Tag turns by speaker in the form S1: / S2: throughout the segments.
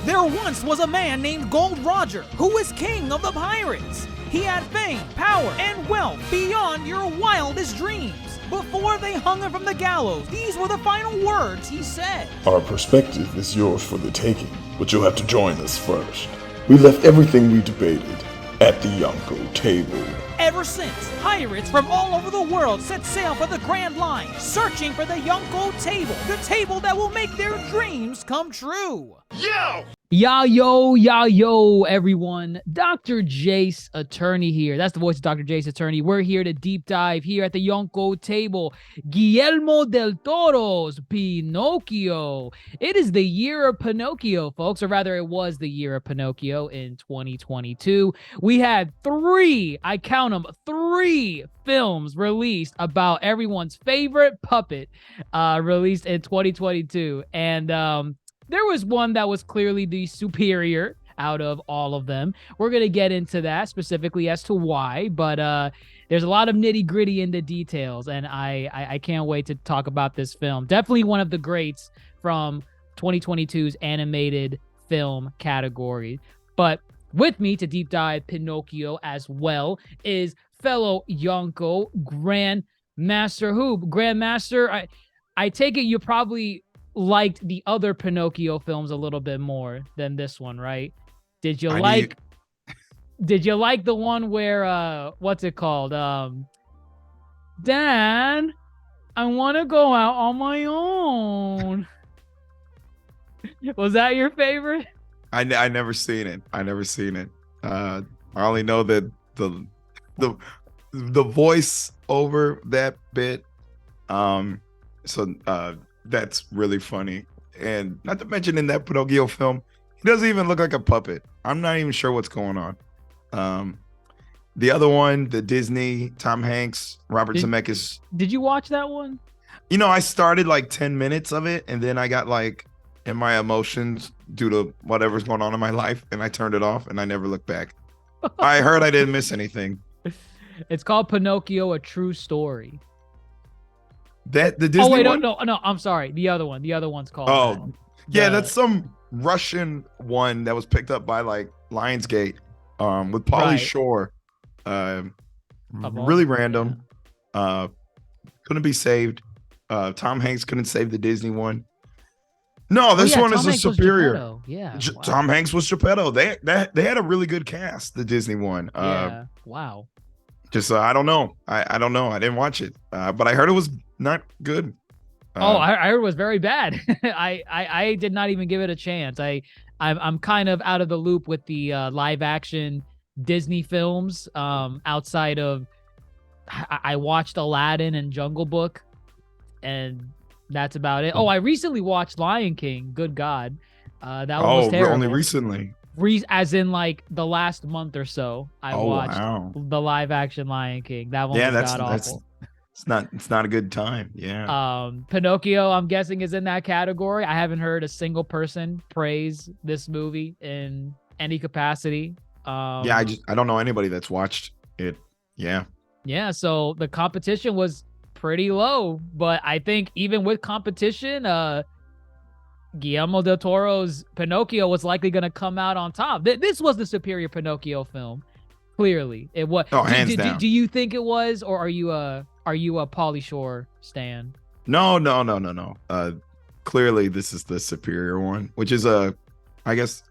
S1: There once was a man named Gold Roger who was king of the pirates. He had fame, power, and wealth beyond your wildest dreams. Before they hung him from the gallows, these were the final words he said.
S2: Our perspective is yours for the taking, but you'll have to join us first. We left everything we debated at the Yonko table.
S1: Ever since, pirates from all over the world set sail for the Grand Line, searching for the Yonko table, the table that will make their dreams come true.
S3: Yo, everyone. Dr. Jace Attorney here. That's the voice of Dr. Jace Attorney. We're here to deep dive here at the Yonko table. Guillermo Del Toro's Pinocchio. It is the year of Pinocchio, folks, or rather it was the year of Pinocchio in 2022. We had three films released about everyone's favorite puppet released in 2022. And there was one that was clearly the superior out of all of them. We're going to get into that specifically as to why, but there's a lot of nitty gritty in the details, and I can't wait to talk about this film. Definitely one of the greats from 2022's animated film category. But with me to deep dive Pinocchio as well is fellow Yonko Grandmaster Hoop. Grandmaster, I take it you probably liked the other Pinocchio films a little bit more than this one, right? Did you like the one where what's it called? Dan, I want to go out on my own. Was that your favorite?
S4: I never seen it. I only know that the voice over that bit. That's really funny. And not to mention in that Pinocchio film, he doesn't even look like a puppet. I'm not even sure what's going on. The other one, the Disney, Tom Hanks, Robert Zemeckis.
S3: Did you watch that one?
S4: You know, I started like 10 minutes of it, and then I got like in my emotions due to whatever's going on in my life, and I turned it off, and I never looked back. I heard I didn't miss anything.
S3: It's called Pinocchio, A True Story.
S4: That the Disney one?
S3: No, I'm sorry. The other one. The other one's called.
S4: Oh, yeah, that's some Russian one that was picked up by like Lionsgate, with Pauly Shore. Really random.
S3: Yeah.
S4: Couldn't be saved. Tom Hanks couldn't save the Disney one. No, this one is a superior.
S3: Yeah, wow.
S4: Tom Hanks was Geppetto. They had a really good cast. The Disney one.
S3: Yeah. Wow.
S4: Just I don't know. I don't know. I didn't watch it, but I heard it was not good.
S3: I heard it was very bad. I did not even give it a chance. I'm kind of out of the loop with the live action Disney films. Outside of I watched Aladdin and Jungle Book, and that's about it. I recently watched Lion King. Good God, that one was terrible.
S4: Only recently.
S3: As in like the last month or so, I watched the live action Lion King. That one was god-awful.
S4: It's not a good time. Yeah.
S3: Pinocchio, I'm guessing, is in that category. I haven't heard a single person praise this movie in any capacity.
S4: I don't know anybody that's watched it. Yeah.
S3: Yeah, so the competition was pretty low, but I think even with competition, Guillermo Del Toro's Pinocchio was likely going to come out on top. This was the superior Pinocchio film. Clearly, it was.
S4: Hands down.
S3: Do you think it was, or are you a Pauly Shore stan?
S4: No. Clearly, this is the superior one, which is I guess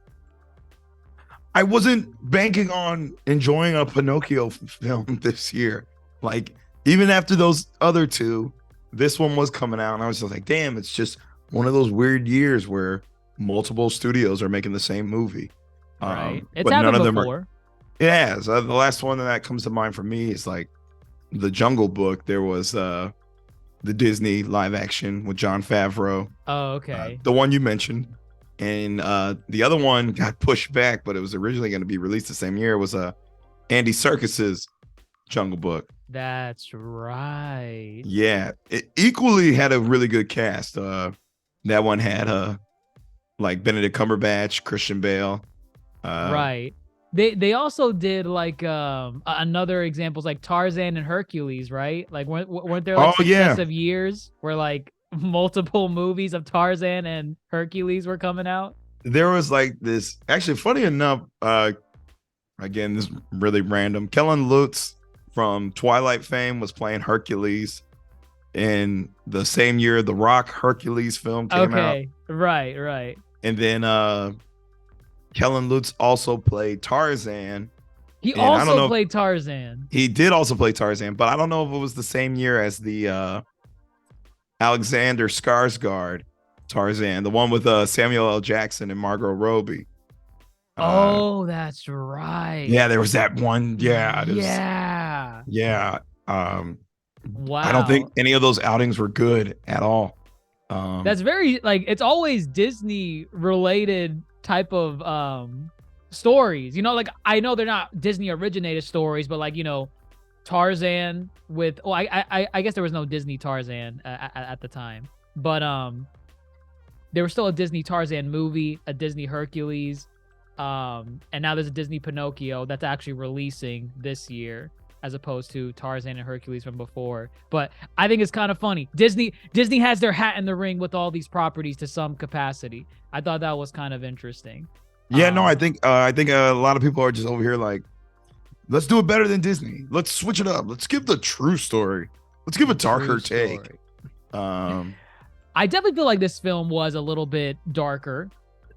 S4: I wasn't banking on enjoying a Pinocchio film this year. Like even after those other two, this one was coming out, and I was just like, damn, it's just one of those weird years where multiple studios are making the same movie.
S3: Right. It's happened before.
S4: Yeah. So the last one that comes to mind for me is like the Jungle Book. There was the Disney live action with Jon Favreau.
S3: Oh, okay.
S4: The one you mentioned. And the other one got pushed back, but it was originally going to be released the same year. It was Andy Serkis's Jungle Book.
S3: That's right.
S4: Yeah. It equally had a really good cast. That one had like Benedict Cumberbatch, Christian Bale.
S3: Right. They also did like another examples like Tarzan and Hercules, right? Like weren't there like successive years where like multiple movies of Tarzan and Hercules were coming out?
S4: there was like this. Actually, funny enough, again, this is really random. Kellen Lutz from Twilight fame was playing Hercules in the same year the Rock Hercules film came out.
S3: Okay, right.
S4: And then Kellen Lutz also played Tarzan.
S3: He
S4: And I don't
S3: also
S4: know-
S3: played Tarzan.
S4: He did also play Tarzan, but I don't know if it was the same year as the Alexander Skarsgård Tarzan, the one with Samuel L. Jackson and Margot Robbie.
S3: Oh, that's right.
S4: Yeah, there was that one. Yeah.
S3: Yeah.
S4: Yeah.
S3: Wow.
S4: I don't think any of those outings were good at all.
S3: That's very like it's always Disney related type of stories. You know, like I know they're not Disney originated stories, but like, you know, Tarzan with I guess there was no Disney Tarzan at the time. But there was still a Disney Tarzan movie, a Disney Hercules, and now there's a Disney Pinocchio that's actually releasing this year, as opposed to Tarzan and Hercules from before. But I think it's kind of funny. Disney has their hat in the ring with all these properties to some capacity. I thought that was kind of interesting.
S4: Yeah, no, I think a lot of people are just over here like, let's do it better than Disney. Let's switch it up. Let's give the true story. Let's give a darker take.
S3: I definitely feel like this film was a little bit darker.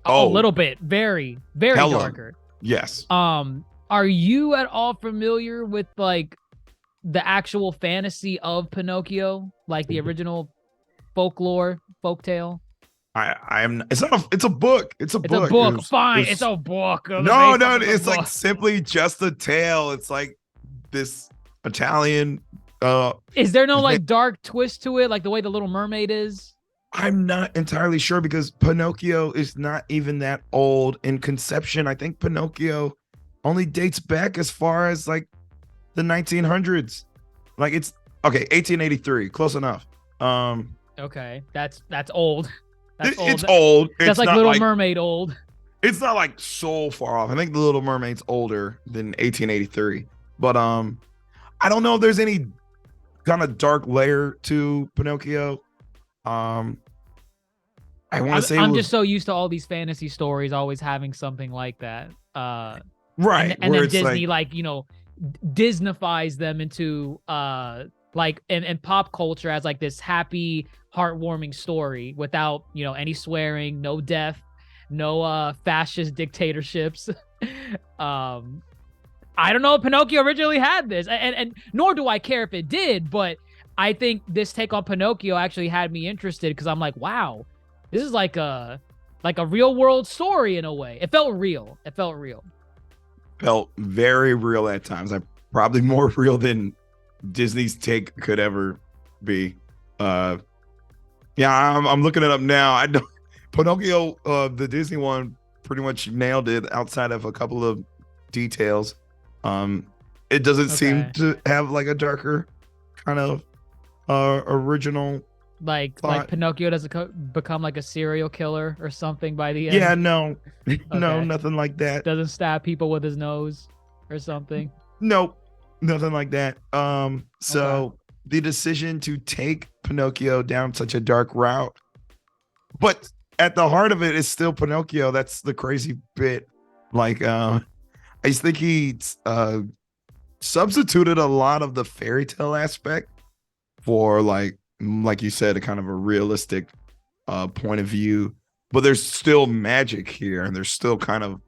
S3: A
S4: Oh.
S3: little bit, very, very
S4: Hella.
S3: darker.
S4: Yes.
S3: Are you at all familiar with like the actual fantasy of Pinocchio, like the original folktale?
S4: I am. It's not. It's a book. It's a
S3: It's
S4: book.
S3: a book.
S4: It was-
S3: Fine,
S4: it was-
S3: it's a book.
S4: No. It's like simply just a tale. It's like this Italian.
S3: Is there no like dark twist to it, like the way the Little Mermaid is?
S4: I'm not entirely sure because Pinocchio is not even that old in conception. I think Pinocchio only dates back as far as like the 1900s. Like it's okay, 1883, close enough.
S3: Okay, that's old. That's old.
S4: It's old.
S3: That's
S4: It's
S3: like
S4: not
S3: Little Mermaid old.
S4: It's not like so far off. I think the Little Mermaid's older than 1883. But I don't know if there's any kind of dark layer to Pinocchio. I want to say
S3: I'm just so used to all these fantasy stories always having something like that.
S4: right,
S3: and
S4: where
S3: then
S4: it's
S3: Disney like you know Disneyfies them into like in pop culture as like this happy, heartwarming story without you know any swearing, no death, no fascist dictatorships. I don't know if Pinocchio originally had this, and nor do I care if it did, but I think this take on Pinocchio actually had me interested because I'm like, wow, this is like a real world story in a way. It felt real.
S4: felt very real at times. Probably more real than Disney's take could ever be. Yeah, I'm looking it up now. I don't Pinocchio, the Disney one, pretty much nailed it outside of a couple of details. It doesn't seem to have like a darker kind of original
S3: like
S4: thought.
S3: Pinocchio doesn't become like a serial killer or something by the end.
S4: Yeah, no, no,
S3: Okay.
S4: nothing like that.
S3: Doesn't stab people with his nose or something.
S4: Nope, nothing like that. So the decision to take Pinocchio down such a dark route, but at the heart of it is still Pinocchio. That's the crazy bit. Like, I just think he substituted a lot of the fairy tale aspect for like you said, a kind of a realistic point of view. But there's still magic here, and there's still kind of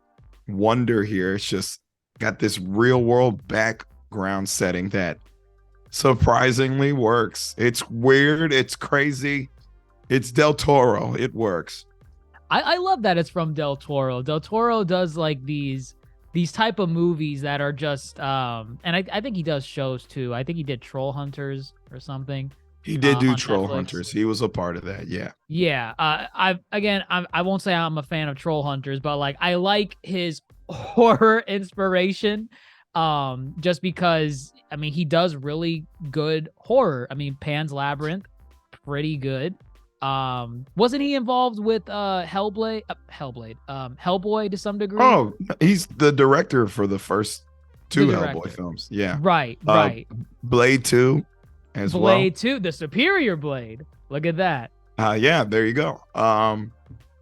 S4: wonder here. It's just got this real world background setting that surprisingly works. It's weird, it's crazy, it's Del Toro. It works.
S3: I love that it's from Del Toro. Del Toro does like these type of movies that are just and I think he does shows too. I think he did Troll Hunters or something.
S4: He did do
S3: on
S4: Troll
S3: Netflix.
S4: Hunters. He was a part of that. Yeah.
S3: Yeah. I won't say I'm a fan of Troll Hunters, but like I like his horror inspiration. Just because I mean he does really good horror. I mean Pan's Labyrinth, pretty good. Wasn't he involved with Hellboy to some degree?
S4: Oh, he's the director for the first two Hellboy films. Yeah.
S3: Right.
S4: Blade 2 as
S3: Blade 2, the Superior Blade. Look at that.
S4: Yeah, there you go.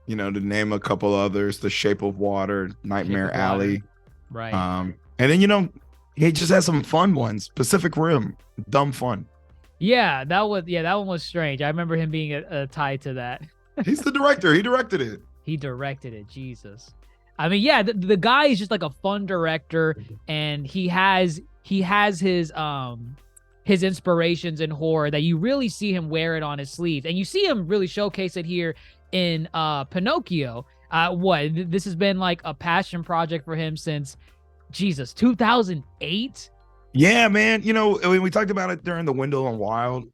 S4: to name a couple others, The Shape of Water, Nightmare
S3: Shape of Water.
S4: Alley.
S3: Right.
S4: And then, he just has some fun ones. Pacific Rim, dumb fun.
S3: Yeah, that one was strange. I remember him being tied to that.
S4: He's the director. He directed it.
S3: He directed it. Jesus. I mean, yeah, the guy is just like a fun director, and he has his inspirations in horror that you really see him wear it on his sleeve, and you see him really showcase it here in Pinocchio. This has been like a passion project for him since 2008.
S4: Yeah, man. When we talked about it during the Window on Wild,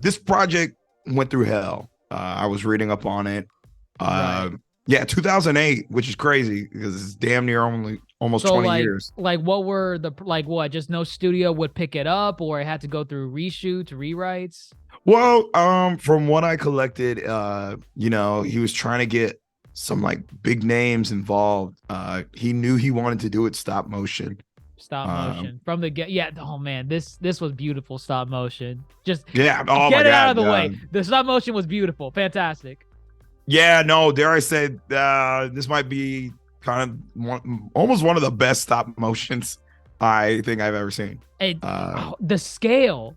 S4: this project went through hell. I was reading up on it.
S3: Right.
S4: Yeah, 2008, which is crazy because it's damn near almost 20 years.
S3: Like, what were just no studio would pick it up, or it had to go through reshoots, rewrites?
S4: Well, from what I collected, he was trying to get some like big names involved. He knew he wanted to do it stop motion.
S3: Stop motion from the oh man, this was beautiful stop motion. Just
S4: get
S3: it out of the way. The stop motion was beautiful, fantastic.
S4: Yeah, no, dare I say, this might be kind of almost one of the best stop motions I think I've ever seen.
S3: The scale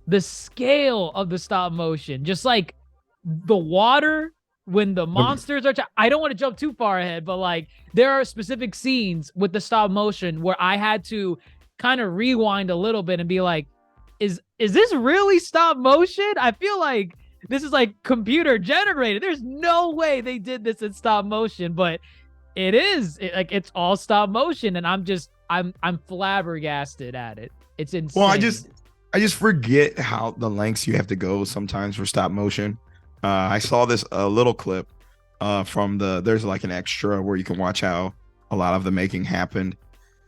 S3: of the stop motion, just like the water when the monsters are. I don't want to jump too far ahead, but like there are specific scenes with the stop motion where I had to kind of rewind a little bit and be like, is this really stop motion? I feel like this is like computer generated. There's no way they did this in stop motion, but it is. It's all stop motion, and I'm flabbergasted at it. It's insane.
S4: Well, I just forget how the lengths you have to go sometimes for stop motion. I saw this little clip from there's like an extra where you can watch how a lot of the making happened.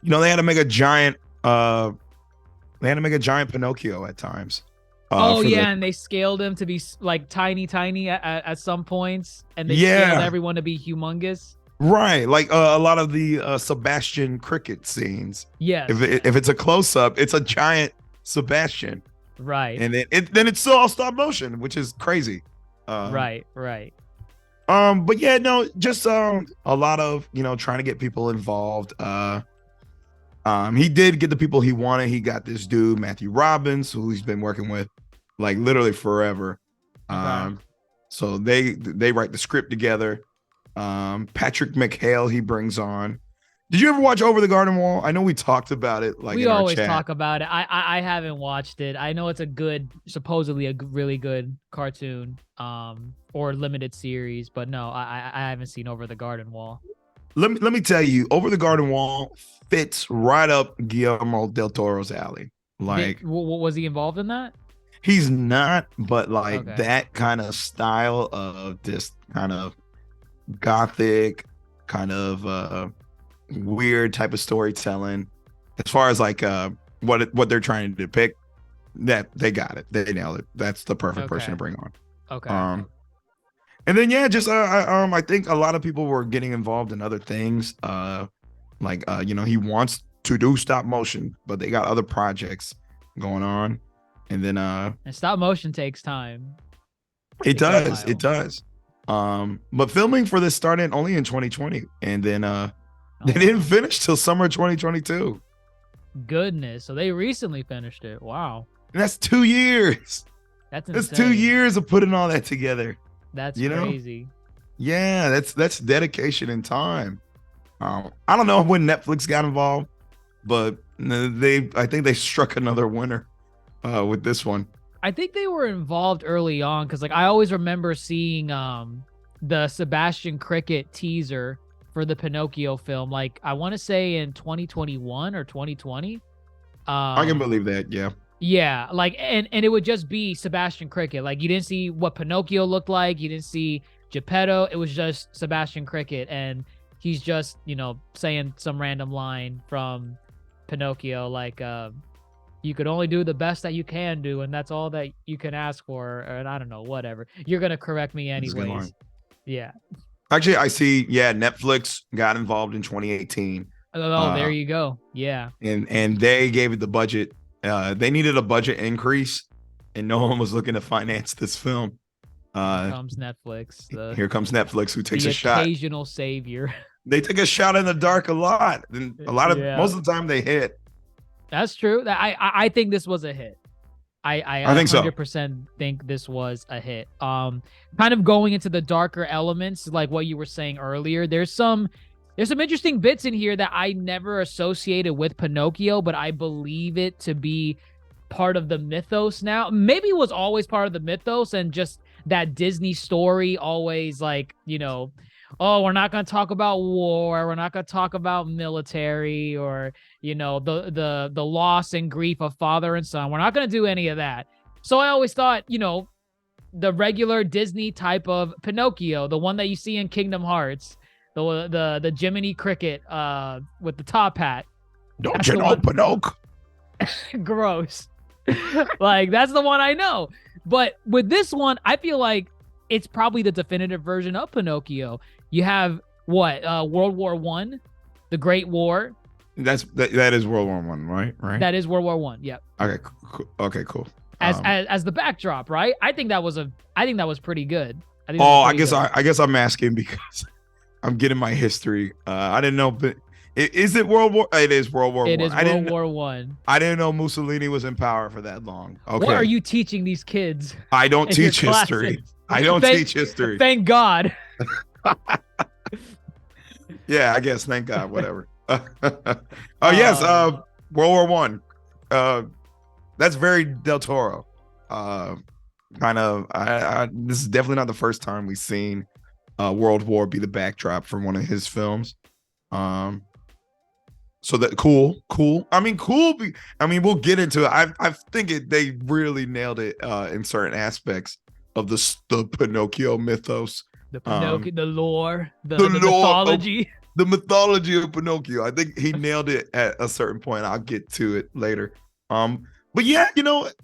S4: They had to make a giant Pinocchio at times.
S3: And they scaled him to be like tiny at some points, and they scaled everyone to be humongous.
S4: Right, like a lot of the Sebastian Cricket scenes.
S3: Yeah.
S4: If it's a close up, it's a giant Sebastian.
S3: Right.
S4: And then it's still all stop motion, which is crazy.
S3: Right.
S4: But yeah, no, just a lot of trying to get people involved. He did get the people he wanted. He got this dude Matthew Robbins, who he's been working with like literally forever. So they write the script together. Patrick McHale he brings on. Did you ever watch Over the Garden Wall? I know we talked about it. Like
S3: we always talk about it. I haven't watched it. I know it's supposedly a really good cartoon, or limited series, but no, I haven't seen Over the Garden Wall.
S4: Let me tell you, Over the Garden Wall fits right up Guillermo Del Toro's alley. Like,
S3: was he involved in that?
S4: He's not, but like that kind of style of this kind of gothic, kind of weird type of storytelling. As far as like what they're trying to depict, that they got it. They nailed it. That's the perfect person to bring on.
S3: Okay.
S4: And then I think a lot of people were getting involved in other things. He wants to do stop motion, but they got other projects going on. And then
S3: and stop motion takes time.
S4: It does. But filming for this started only in 2020, and then they didn't finish till summer 2022.
S3: Goodness. So they recently finished it. Wow.
S4: And that's 2 years.
S3: That's insane.
S4: That's 2 years of putting all that together.
S3: That's crazy.
S4: Yeah, that's dedication and time. I don't know when Netflix got involved, but I think they struck another winner with this one.
S3: I think they were involved early on because like I always remember seeing the Sebastian Cricket teaser for the Pinocchio film. Like I want to say in 2021 or 2020.
S4: I can believe that. Yeah.
S3: Yeah, like and it would just be Sebastian Cricket. Like you didn't see what Pinocchio looked like. You didn't see Geppetto. It was just Sebastian Cricket, and he's just saying some random line from Pinocchio, like you could only do the best that you can do, and that's all that you can ask for. And I don't know, whatever. You're gonna correct me anyways. Yeah. Actually,
S4: I see. Yeah, Netflix got involved in 2018.
S3: Oh, there you go. Yeah.
S4: And they gave it the budget. They needed a budget increase, and no one was looking to finance this film.
S3: Comes Netflix.
S4: Here comes Netflix, who takes
S3: the
S4: a shot.
S3: occasional savior.
S4: They take a shot in the dark a lot, and most of the time they hit.
S3: That's true. I think this was a hit. I
S4: think so.
S3: 100% think this was a hit. Kind of going into the darker elements, like what you were saying earlier. There's some interesting bits in here that I never associated with Pinocchio, but I believe it to be part of the mythos now. Maybe it was always part of the mythos, and just that Disney story always, like, oh, we're not going to talk about war. We're not going to talk about military, or, the loss and grief of father and son. We're not going to do any of that. So I always thought, the regular Disney type of Pinocchio, the one that you see in Kingdom Hearts, the Jiminy Cricket with the top hat.
S4: Don't you know Pinocchio?
S3: Gross. Like, that's the one I know. But with this one, I feel like it's probably the definitive version of Pinocchio. You have World War I, the Great War.
S4: That is World War I, right?
S3: That is World War I. Yep.
S4: Okay, cool.
S3: As the backdrop, right? I think that was pretty good.
S4: I guess I'm asking because I'm getting my history. I didn't know, but is it World War? It is World War I.
S3: It is World War I.
S4: I didn't know Mussolini was in power for that long. Okay.
S3: What are you teaching these kids?
S4: I don't teach history. I don't teach history.
S3: Thank God.
S4: Yeah, I guess. Thank God. Whatever. Yes. World War I. That's very Del Toro. Kind of. This is definitely not the first time we've seen World War be the backdrop for one of his films. So that cool. I mean, cool. We'll get into it. I think they really nailed it in certain aspects of the Pinocchio mythos.
S3: The Pinocchio, the lore, the mythology.
S4: The mythology of Pinocchio. I think he nailed it at a certain point. I'll get to it later. But yeah,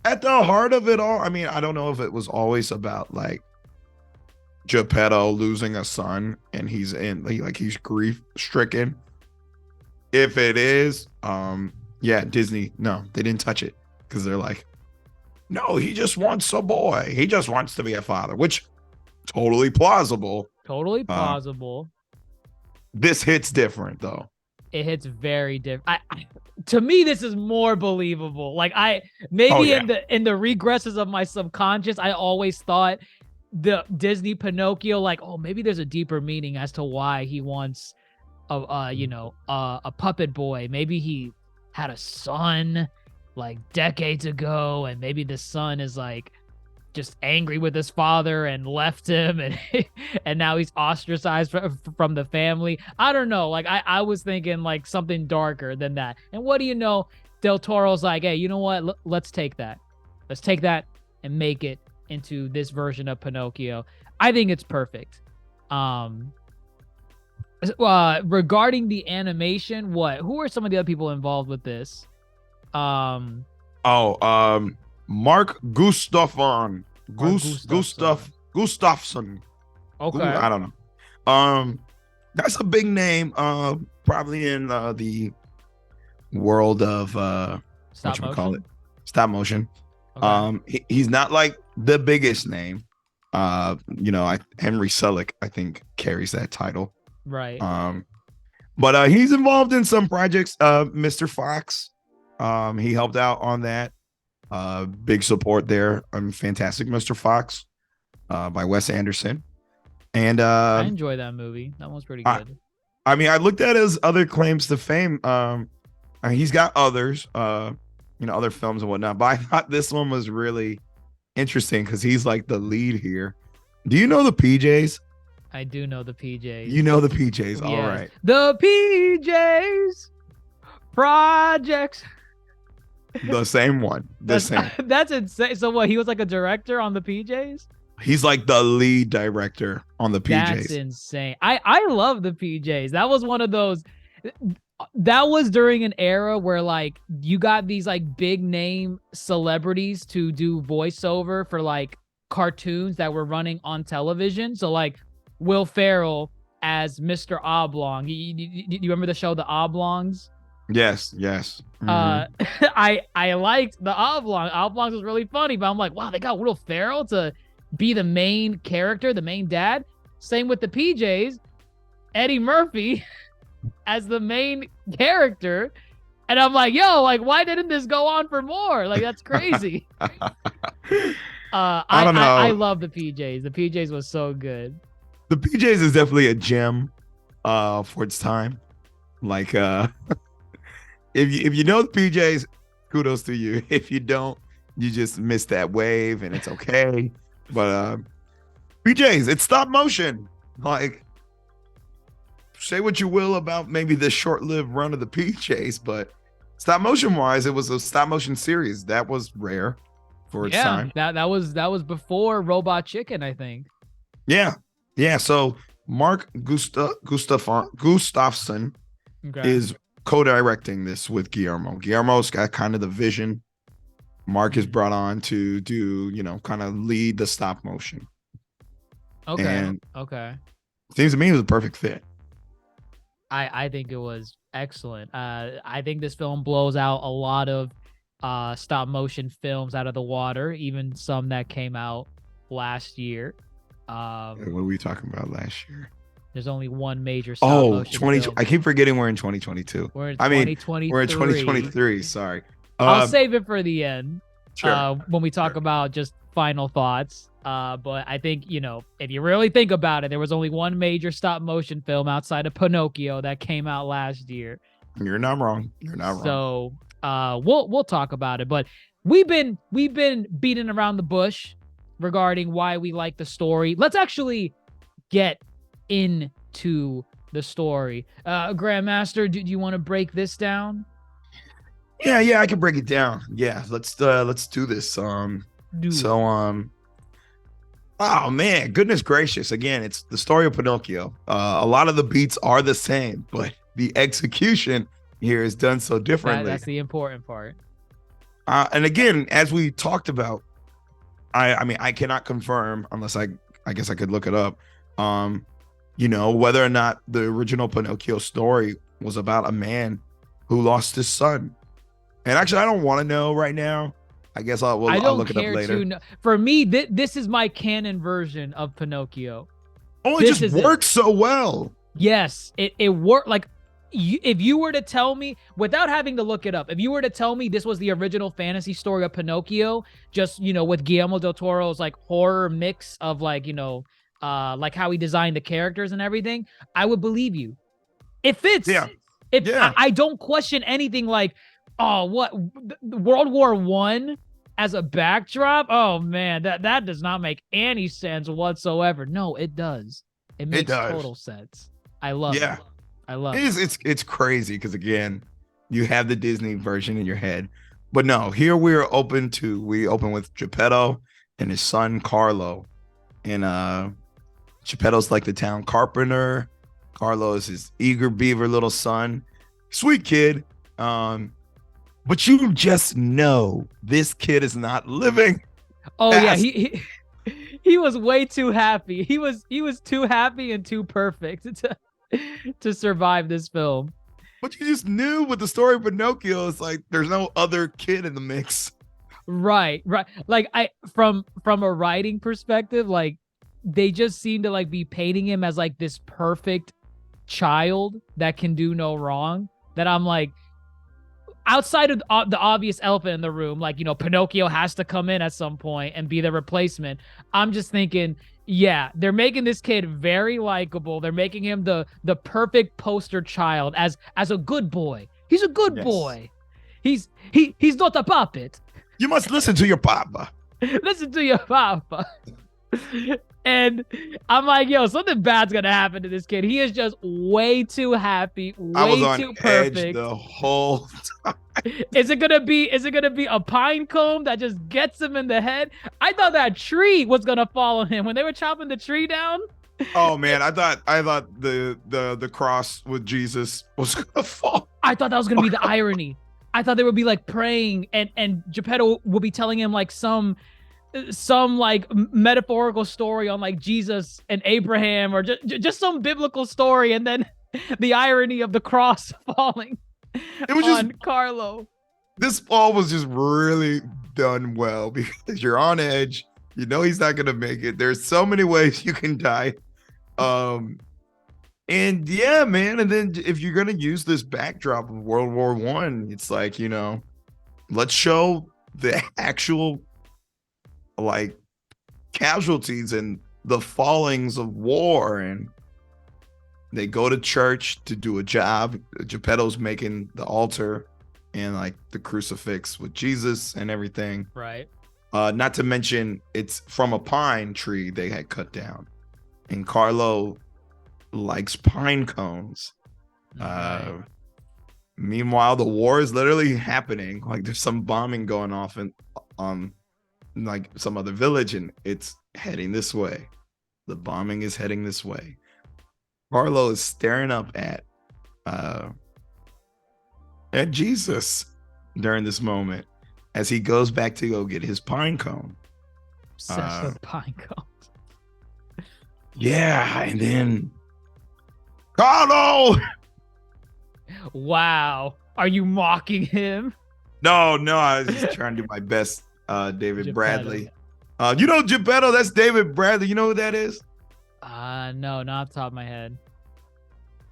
S4: at the heart of it all, I don't know if it was always about like Geppetto losing a son and he's grief stricken. If it is, Disney, no, they didn't touch it because they're like, no, he just wants a boy. He just wants to be a father, which totally plausible.
S3: Totally plausible.
S4: This hits different though.
S3: It hits very different. To me, this is more believable. Like in the regresses of my subconscious, I always thought the Disney Pinocchio, like, oh, maybe there's a deeper meaning as to why he wants a puppet boy. Maybe he had a son like decades ago, and maybe the son is like just angry with his father and left him, and now he's ostracized from the family. I don't know. Like I was thinking like something darker than that. And what do you know? Del Toro's like, hey, you know what? Let's take that and make it into this version of Pinocchio. I think it's perfect. Regarding the animation, who are some of the other people involved with this?
S4: Mark Gustafson. Gustafson.
S3: Okay.
S4: I don't know. That's a big name. Probably in the world of stop motion. Okay. He's not like the biggest name. Henry Selick, I think, carries that title.
S3: Right.
S4: But he's involved in some projects. Mr. Fox. He helped out on that. Big support there on Fantastic Mr. Fox by Wes Anderson. And
S3: I enjoy that movie. That one's pretty good.
S4: I looked at his other claims to fame. He's got others, other films and whatnot, but I thought this one was really interesting because he's like the lead here. Do you know the PJs?
S3: I do know the PJs.
S4: You know the PJs.
S3: Yes.
S4: All right.
S3: The PJs projects.
S4: The same one. That's
S3: insane. So what? He was like a director on the PJs?
S4: He's like the lead director on the PJs.
S3: That's insane. I love the PJs. That was one of those. That was during an era where like you got these like big name celebrities to do voiceover for like cartoons that were running on television. So like Will Ferrell as Mr. Oblong. You remember the show The Oblongs?
S4: Yes. Mm-hmm.
S3: I liked The Oblong. Oblongs was really funny, but I'm like, wow, they got Will Ferrell to be the main character, the main dad. Same with the PJs, Eddie Murphy as the main character. And I'm like, yo, like, why didn't this go on for more? Like, that's crazy.
S4: I don't know.
S3: I love the PJs. The PJs was so good.
S4: The PJs is definitely a gem for its time. Like if you know the PJs, kudos to you. If you don't, you just missed that wave and it's okay. But PJs, it's stop motion. Like, say what you will about maybe the short-lived run of the PJs, but stop motion wise, it was a stop motion series that was rare for its time.
S3: That was before Robot Chicken, I think.
S4: Yeah. So Mark Gustafsson is co-directing this with Guillermo. Guillermo's got kind of the vision. Mark is brought on to do, kind of lead the stop motion.
S3: Okay.
S4: And
S3: okay.
S4: Seems to me it was a perfect fit.
S3: I think it was excellent. I think this film blows out a lot of stop motion films out of the water, even some that came out last year.
S4: What were we talking about last year?
S3: There's only one major stop motion film.
S4: I keep forgetting we're in 2022.
S3: We're in 2023.
S4: We're in 2023. Sorry.
S3: I'll save it for the end.
S4: Sure.
S3: When we talk about just final thoughts. But I think, if you really think about it, there was only one major stop motion film outside of Pinocchio that came out last year.
S4: You're not wrong.
S3: So we'll talk about it. But we've been beating around the bush regarding why we like the story. Let's actually get into the story. Grandmaster, do you want to break this down?
S4: Yeah, I can break it down. Yeah, let's do this. Oh man, goodness gracious. Again, it's the story of Pinocchio. A lot of the beats are the same, but the execution here is done so differently.
S3: That's the important part.
S4: And again, as we talked about, I cannot confirm unless I guess I could look it up. Whether or not the original Pinocchio story was about a man who lost his son. And actually, I don't want to know right now. I guess I'll look it up later.
S3: For me, this is my canon version of Pinocchio.
S4: Oh, it just works so well.
S3: Yes, it worked. Like, if you were to tell me, without having to look it up, if you were to tell me this was the original fantasy story of Pinocchio, just, with Guillermo Del Toro's like horror mix of like how he designed the characters and everything, I would believe you. It fits.
S4: Yeah.
S3: I don't question anything like, oh, what, World War I as a backdrop? Oh man, that does not make any sense whatsoever. No, it does. It makes total sense. I love it. I love it.
S4: It's crazy because again, you have the Disney version in your head, but no, here we open with Geppetto and his son Carlo, and Geppetto's like the town carpenter. Carlo is his eager beaver little son, sweet kid. But you just know this kid is not living.
S3: Oh yeah, he was way too happy. He was too happy and too perfect to survive this film.
S4: But you just knew with the story of Pinocchio, it's like there's no other kid in the mix.
S3: Right. Like from a writing perspective, like they just seem to like be painting him as like this perfect child that can do no wrong. That I'm like, outside of the obvious elephant in the room, like, Pinocchio has to come in at some point and be the replacement. I'm just thinking, yeah, they're making this kid very likable. They're making him the perfect poster child as a good boy. He's a good boy. He's not a puppet.
S4: You must listen to your papa.
S3: Listen to your papa. And I'm like, yo, something bad's gonna happen to this kid. He is just way too happy, way too perfect.
S4: Edge the whole time.
S3: Is it gonna be a pine cone that just gets him in the head? I thought that tree was gonna fall on him when they were chopping the tree down.
S4: Oh man, I thought the cross with Jesus was gonna fall.
S3: I thought that was gonna be the irony. I thought they would be like praying, and Geppetto would be telling him like some like metaphorical story on like Jesus and Abraham, or just some biblical story, and then the irony of the cross falling on Carlo.
S4: This fall was just really done well because you're on edge. You know he's not gonna make it. There's so many ways you can die. And yeah, man. And then if you're gonna use this backdrop of World War One, it's like, let's show the actual like casualties and the fallings of war. And they go to church to do a job. Geppetto's making the altar and like the crucifix with Jesus and everything.
S3: Right.
S4: Not to mention it's from a pine tree they had cut down. And Carlo likes pine cones.
S3: Right.
S4: Meanwhile, the war is literally happening. Like there's some bombing going off on like some other village, and it's heading this way. The bombing is heading this way. Carlo is staring up at Jesus during this moment as he goes back to go get his pine cone.
S3: Obsessed with pine cones.
S4: Yeah, and then Carlo.
S3: Wow. Are you mocking him?
S4: No, I was just trying to do my best. David
S3: Geppetto.
S4: Bradley. Geppetto, that's David Bradley. You know who that is?
S3: No, not off the top of my head.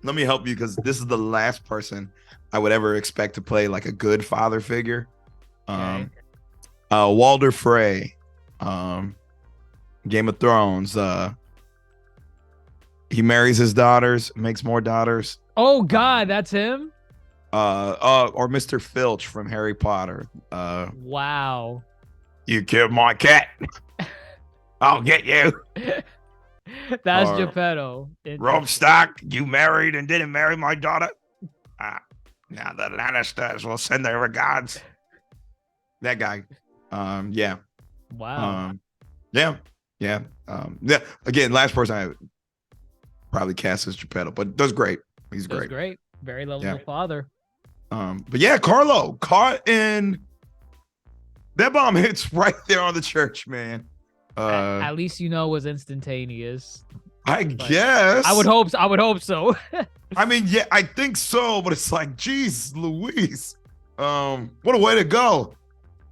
S4: Let me help you, because this is the last person I would ever expect to play like a good father figure.
S3: Okay.
S4: Walder Frey, Game of Thrones. He marries his daughters, makes more daughters.
S3: Oh God, that's him?
S4: Or Mr. Filch from Harry Potter.
S3: Wow.
S4: You killed my cat. I'll get you.
S3: That's Geppetto.
S4: Ropestock, you married and didn't marry my daughter? Now the Lannisters will send their regards. That guy. Yeah.
S3: Wow.
S4: Yeah. Again, last person I would probably cast as Geppetto, but does great. He's
S3: That's
S4: great.
S3: great. Very lovable father.
S4: But yeah, Carlo caught in. That bomb hits right there on the church, man.
S3: At least it was instantaneous.
S4: I guess.
S3: I would hope so.
S4: I mean, yeah, I think so, but it's like, geez, Louise. What a way to go.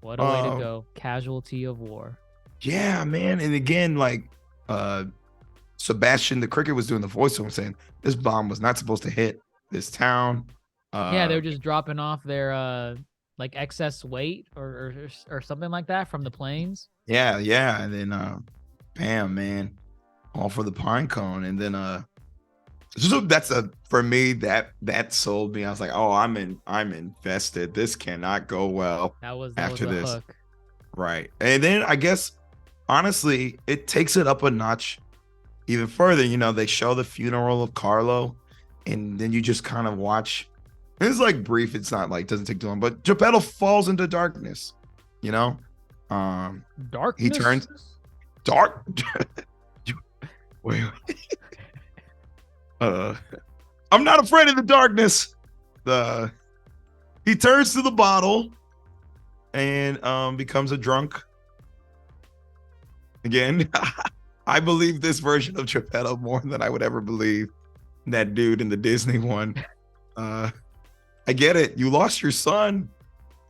S3: What a way to go. Casualty of war.
S4: Yeah, man. And again, like Sebastian the Cricket was doing the voiceover saying this bomb was not supposed to hit this town.
S3: Yeah, they were just dropping off their like excess weight or something like that from the planes.
S4: Yeah. And then bam, man. All for the pine cone. And then so that's for me that sold me. I was like, oh, I'm invested. This cannot go well.
S3: That was
S4: after
S3: the
S4: this.
S3: hook.
S4: Right. And then I guess honestly, it takes it up a notch even further. They show the funeral of Carlo, and then you just kind of watch. It's like brief. It's not like doesn't take too long, but Geppetto falls into darkness.
S3: Darkness.
S4: He turns dark. Wait. I'm not afraid of the darkness. He turns to the bottle and becomes a drunk. Again, I believe this version of Geppetto more than I would ever believe that dude in the Disney one. I get it. You lost your son,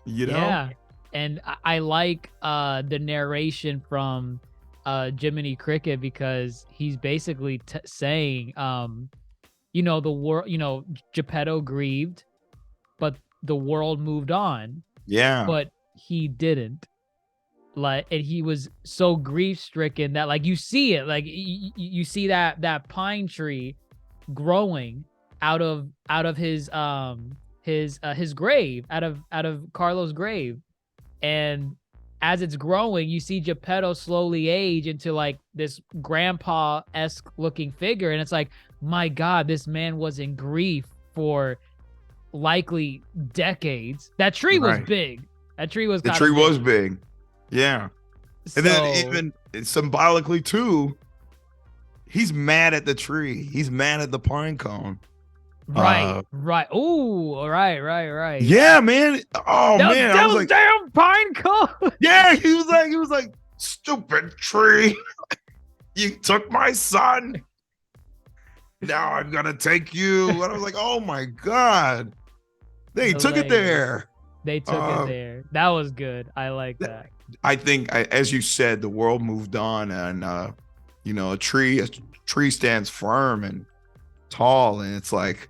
S3: Yeah. And I like the narration from Jiminy Cricket, because he's basically saying, the world, Geppetto grieved, but the world moved on.
S4: Yeah.
S3: But he didn't. And he was so grief stricken that you see it, you see that pine tree growing out of his grave, out of Carlo's grave. And as it's growing, you see Geppetto slowly age into this grandpa-esque looking figure. And it's like, my God, this man was in grief for likely decades. That tree was big. That tree was
S4: big. Yeah. And then even symbolically too, he's mad at the tree. He's mad at the pine cone.
S3: Right. Ooh, right.
S4: Yeah, man. Oh man, I was like,
S3: damn pine cone.
S4: Yeah, he was like, stupid tree. You took my son. Now I'm gonna take you. And I was like, oh my God. They took it there.
S3: They took it there. That was good. I like that.
S4: I think, as you said, the world moved on, and a tree stands firm and tall, and it's like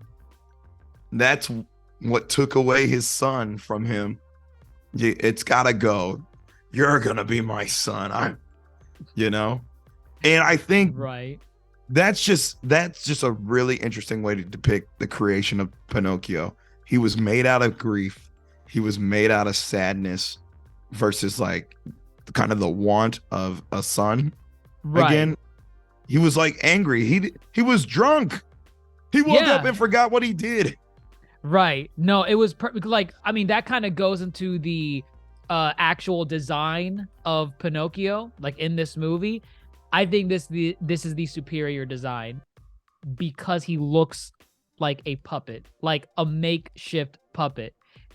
S4: that's what took away his son from him. It's gotta go. You're gonna be my son. And I think
S3: Right.
S4: that's just a really interesting way to depict the creation of Pinocchio. He was made out of grief. He was made out of sadness versus like kind of the want of a son.
S3: Right.
S4: Again, he was like angry. He was drunk. He woke up and forgot what he did.
S3: Right. No, it was like, I mean, that kind of goes into the actual design of Pinocchio, like in this movie. I think this is the superior design because he looks like a puppet, like a makeshift puppet.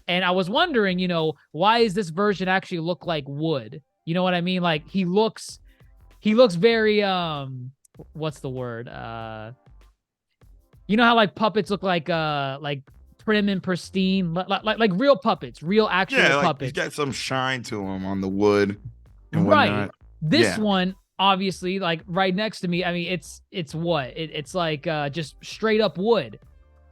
S3: And I was wondering, why is this version actually look like wood? You know what I mean? Like he looks very what's the word? You know how like puppets look like prim and pristine, like real puppets, real actual puppets.
S4: He's got some shine to him on the wood and
S3: right.
S4: whatnot.
S3: This one, obviously, like right next to me. I mean, it's what it's like, just straight up wood.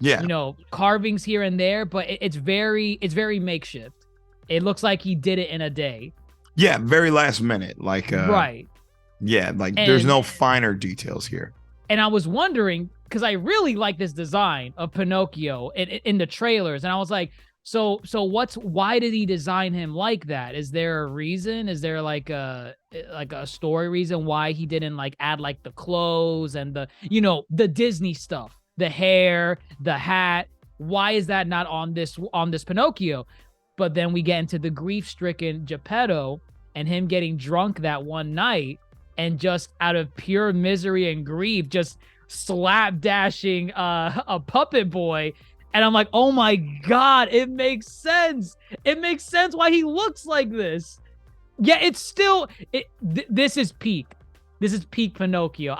S4: Yeah.
S3: Carvings here and there, but it's very makeshift. It looks like he did it in a day.
S4: Yeah, very last minute. Like
S3: right.
S4: Yeah, like there's no finer details here.
S3: And I was wondering, because I really like this design of Pinocchio in the trailers, and I was like, so why did he design him like that? Is there a reason? Is there like a story reason why he didn't like add like the clothes and the Disney stuff, the hair, the hat? Why is that not on this Pinocchio? But then we get into the grief-stricken Geppetto and him getting drunk that one night and just out of pure misery and grief, just slapdashing a puppet boy. And I'm like, oh my God, it makes sense. It makes sense why he looks like this. Yeah, it's still, this is peak. This is peak Pinocchio.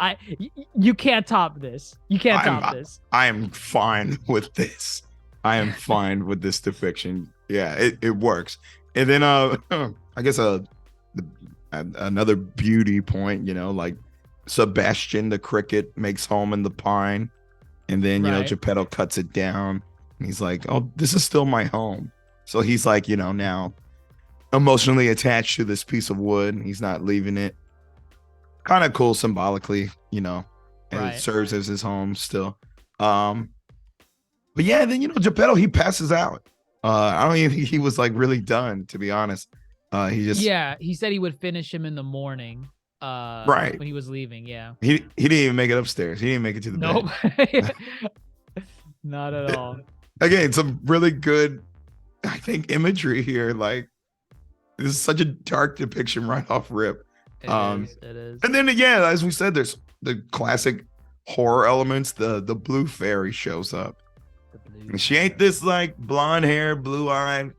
S3: You can't top this. You can't top this.
S4: I am fine with this. I am fine with this depiction. Yeah, it works. And then I guess another beauty point, like Sebastian the cricket makes home in the pine, and then Geppetto cuts it down, and he's like, oh, this is still my home. So he's like, now emotionally attached to this piece of wood, and he's not leaving it. Kind of cool symbolically, and it serves as his home still. But yeah, then Geppetto, he passes out. I don't even think he was like really done, to be honest. He said
S3: he would finish him in the morning.
S4: When
S3: he was leaving. Yeah,
S4: he didn't even make it upstairs. He didn't make it to the
S3: bed. Not at all.
S4: Again, some really good, I think, imagery here. Like, this is such a dark depiction right off rip.
S3: It is.
S4: And then again, as we said, there's the classic horror elements. The blue fairy shows up. And she ain't this like blonde hair, blue eyed,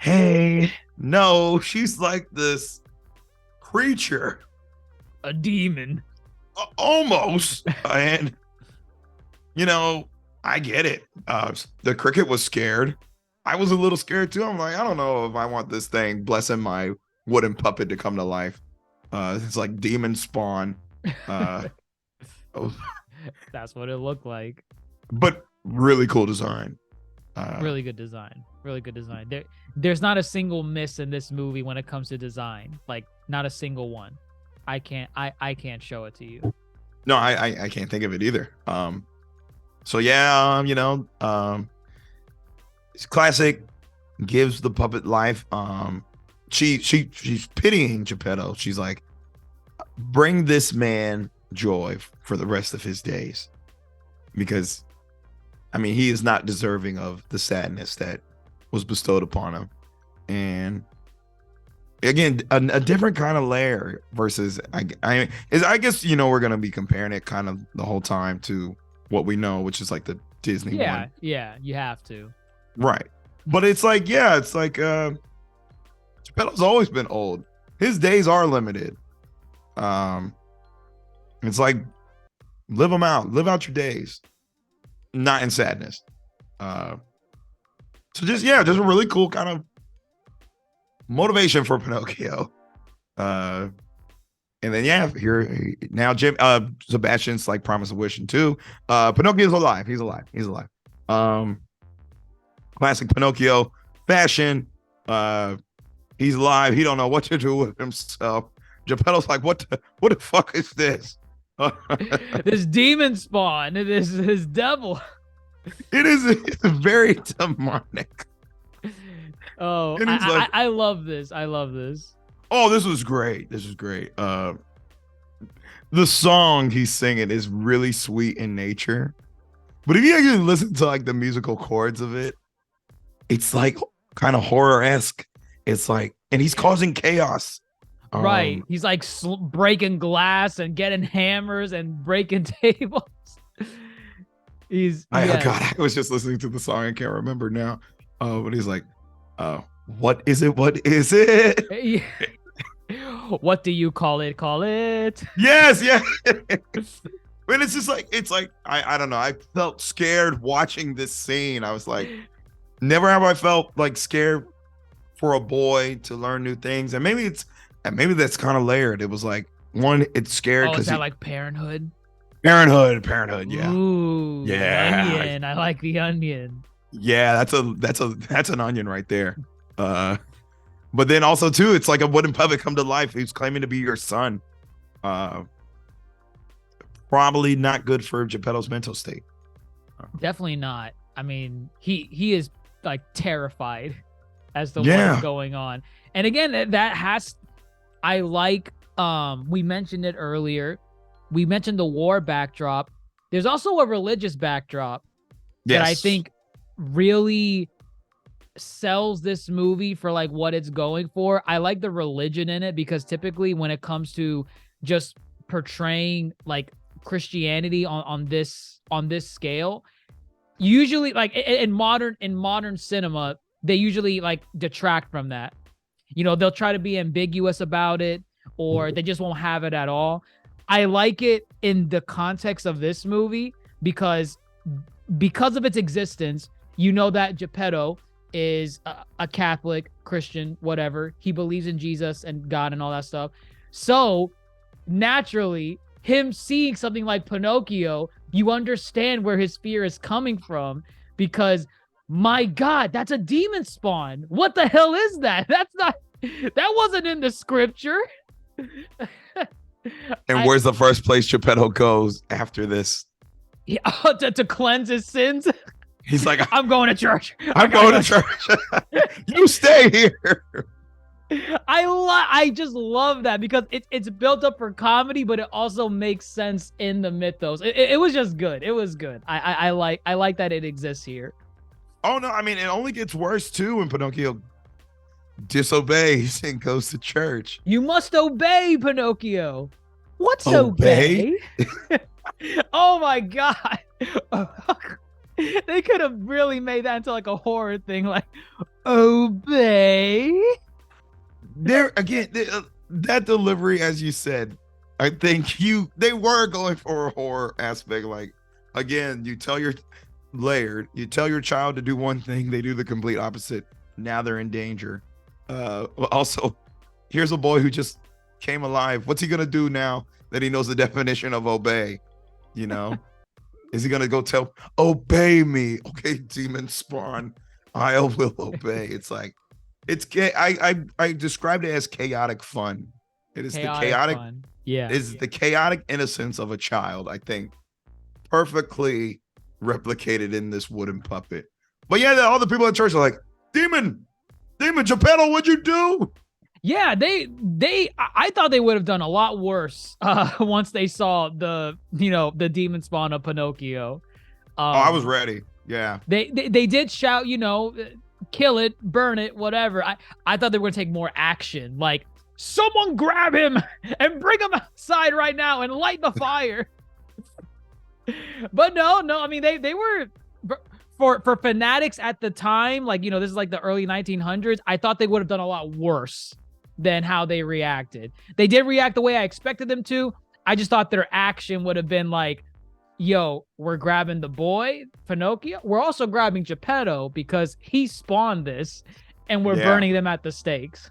S4: Hey, no, she's like this creature,
S3: a demon,
S4: almost. And I get it. The cricket was scared. I was a little scared too. I'm like, I don't know if I want this thing blessing my wooden puppet to come to life. It's like demon spawn.
S3: That's what it looked like.
S4: But really cool design.
S3: Really good design. There's not a single miss in this movie when it comes to design. Like, not a single one. I can't show it to you.
S4: No, I can't think of it either. So yeah, it's classic. Gives the puppet life. She's pitying Geppetto. She's like, bring this man joy for the rest of his days, because he is not deserving of the sadness that was bestowed upon him. And again, a different kind of layer versus I guess we're gonna be comparing it kind of the whole time to what we know, which is like the Disney one.
S3: Yeah, you have to.
S4: Right. But it's like Geppetto's always been old. His days are limited. It's like, live out your days, not in sadness. So just a really cool kind of motivation for Pinocchio. And then here now Jim Sebastian's like promise of wishing too. Pinocchio's alive. He's alive. Classic Pinocchio fashion. He's alive. He don't know what to do with himself. Geppetto's like, what the fuck is this?
S3: This demon spawn. It is his devil.
S4: It's very demonic.
S3: Oh, I love this. I love this.
S4: Oh, this was great. The song he's singing is really sweet in nature. But if you actually listen to like the musical chords of it, it's like kind of horror-esque. It's like, and he's causing chaos.
S3: Right. He's like breaking glass and getting hammers and breaking tables.
S4: God, I was just listening to the song. I can't remember now. But he's like, what is it? What is it?
S3: What do you call it? Call it.
S4: Yes, yeah. And it's just like, I don't know. I felt scared watching this scene. I was like, never have I felt like scared for a boy to learn new things. And maybe that's kind of layered. It was like, one, it's scared because
S3: is that like Parenthood?
S4: Parenthood, yeah.
S3: Ooh,
S4: yeah.
S3: Onion. I like the onion.
S4: Yeah, that's an onion right there. But then also too, it's like a wooden puppet come to life who's claiming to be your son. Probably not good for Geppetto's mental state.
S3: Definitely not. I mean, he is like terrified as to what's going on. And again, I like, we mentioned it earlier. We mentioned the war backdrop. There's also a religious backdrop that I think really sells this movie for like what it's going for. I like the religion in it because typically when it comes to just portraying like Christianity on this scale, usually like in modern cinema, they usually like detract from that. You know, they'll try to be ambiguous about it, or they just won't have it at all. I like it in the context of this movie because of its existence. You know that Geppetto is a Catholic, Christian, whatever. He believes in Jesus and God and all that stuff. So naturally, him seeing something like Pinocchio, you understand where his fear is coming from because, my God, that's a demon spawn. What the hell is that? That wasn't in the scripture.
S4: And where's the first place Geppetto goes after this?
S3: Yeah, to cleanse his sins.
S4: He's like,
S3: I'm going to church.
S4: I'm going to church. You stay here.
S3: I just love that because it's built up for comedy, but it also makes sense in the mythos. It was just good. It was good. I like that it exists here.
S4: Oh no, I mean it only gets worse too when Pinocchio disobeys and goes to church.
S3: You must obey, Pinocchio. What's obey? Oh my God. They could have really made that into like a horror thing, like obey.
S4: There again, that delivery, as you said, I think they were going for a horror aspect. Like again, you tell your child to do one thing, they do the complete opposite. Now they're in danger. Also, here's a boy who just came alive. What's he gonna do now that he knows the definition of obey? You know. Is he gonna go tell, obey me? Okay, demon spawn, I will obey. It's like, I described it as chaotic fun. It is chaotic
S3: fun. Yeah.
S4: Is the chaotic innocence of a child, I think, perfectly replicated in this wooden puppet. But yeah, all the people at church are like, demon, Geppetto, what'd you do?
S3: Yeah, I thought they would have done a lot worse once they saw the demon spawn of Pinocchio.
S4: I was ready. Yeah.
S3: They did shout, kill it, burn it, whatever. I thought they were going to take more action. Like, someone grab him and bring him outside right now and light the fire. But no, I mean, they were... For fanatics at the time, like, this is like the early 1900s, I thought they would have done a lot worse than how they reacted. They did react the way I expected them to. I just thought their action would have been like, yo, we're grabbing the boy, Pinocchio. We're also grabbing Geppetto because he spawned this and we're burning them at the stakes.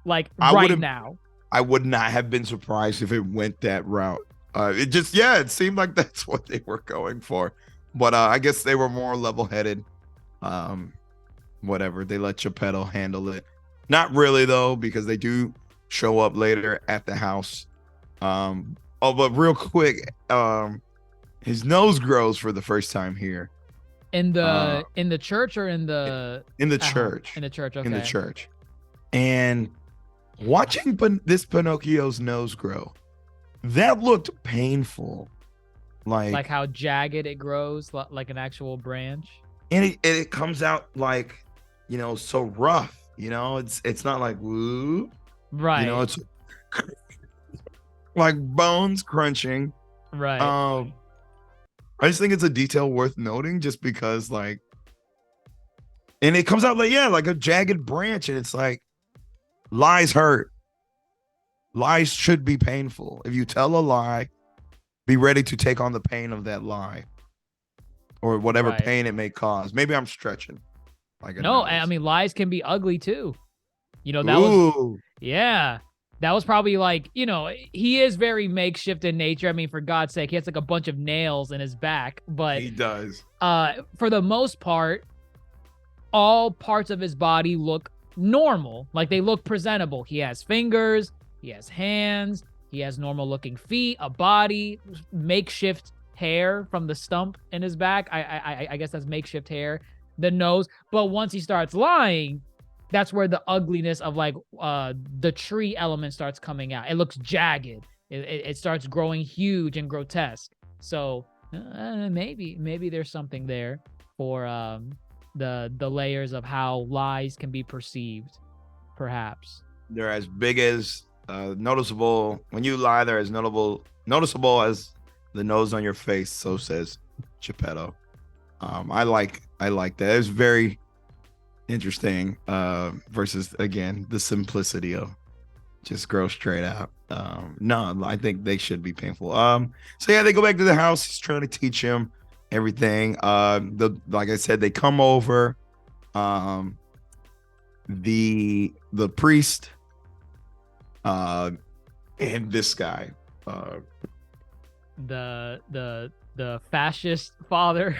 S3: like
S4: I
S3: right
S4: would've-
S3: now.
S4: I would not have been surprised if it went that route. It seemed like that's what they were going for. But I guess they were more level-headed. Whatever. They let Geppetto handle it. Not really, though, because they do show up later at the house. But real quick, his nose grows for the first time here.
S3: In the church or in the
S4: church.
S3: In the church, okay.
S4: In the church. And watching this Pinocchio's nose grow, that looked painful.
S3: Like how jagged it grows, like an actual branch.
S4: And it comes out like, so rough. It's not like woo.
S3: Right.
S4: It's like bones crunching.
S3: Right.
S4: I just think it's a detail worth noting just because and it comes out like a jagged branch, and it's like lies hurt. Lies should be painful. If you tell a lie, be ready to take on the pain of that lie or whatever pain it may cause. Maybe I'm stretching.
S3: No, I mean, lies can be ugly too. That was probably he is very makeshift in nature. I mean, for God's sake, he has like a bunch of nails in his back, but
S4: he does.
S3: For the most part, all parts of his body look normal. Like they look presentable. He has fingers, he has hands, he has normal looking feet, a body, makeshift hair from the stump in his back. I guess that's makeshift hair, the nose. But once he starts lying, that's where the ugliness of the tree element starts coming out. It looks jagged. It starts growing huge and grotesque. So maybe there's something there for the layers of how lies can be perceived, perhaps.
S4: They're as big as noticeable when you lie. They're as noticeable as the nose on your face. So says Geppetto. I like that. It's very interesting. Versus again the simplicity of just grow straight out. No, I think they should be painful. So yeah, they go back to the house. He's trying to teach him everything. Like I said, they come over. The priest, and this guy,
S3: the fascist father.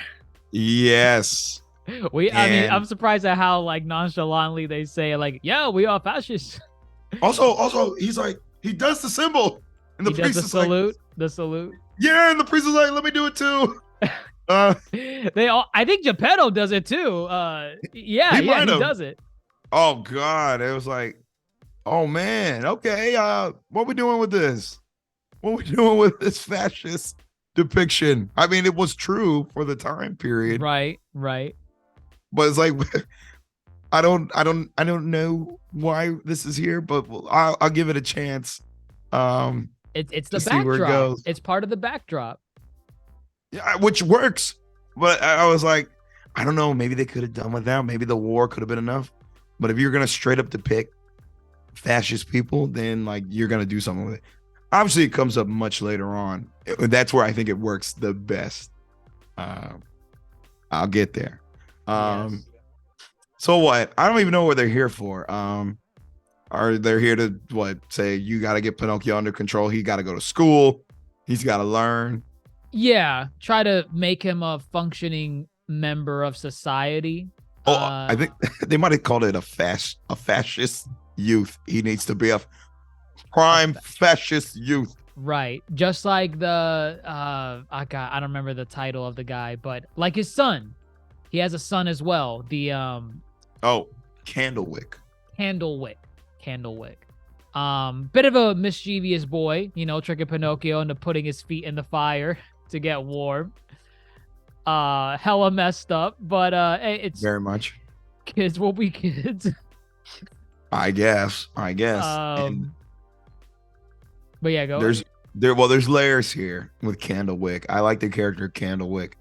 S4: Yes.
S3: I'm surprised at how nonchalantly they say yeah, we are fascists.
S4: Also, he's like, he does the symbol, and the priest is like,
S3: the salute.
S4: Yeah, and the priest is like, let me do it too.
S3: I think Geppetto does it too. He does it.
S4: Oh God, it was like, oh man, okay. What we doing with this? What we doing with this fascist depiction? I mean, it was true for the time period.
S3: Right.
S4: But it's like, I don't know why this is here, but I'll give it a chance.
S3: It's the backdrop. It's part of the backdrop.
S4: Yeah, which works. But I was like, I don't know. Maybe they could have done without. Maybe the war could have been enough. But if you're gonna straight up depict fascist people, then you're gonna do something with it. Obviously, it comes up much later on. That's where I think it works the best. I'll get there.
S3: Yes.
S4: So what? I don't even know what they're here for. Are they here to say you got to get Pinocchio under control? He got to go to school. He's got to learn.
S3: Yeah, try to make him a functioning member of society.
S4: I think they might have called it a fascist youth. He needs to be a prime fascist youth.
S3: Right. Just like the I don't remember the title of the guy, but like his son. He has a son as well. The
S4: Candlewick.
S3: Bit of a mischievous boy, tricking Pinocchio into putting his feet in the fire to get warm. Hella messed up, but it's
S4: very much.
S3: Kids will be kids.
S4: I guess.
S3: But yeah, go.
S4: There's layers here with Candlewick. I like the character Candlewick.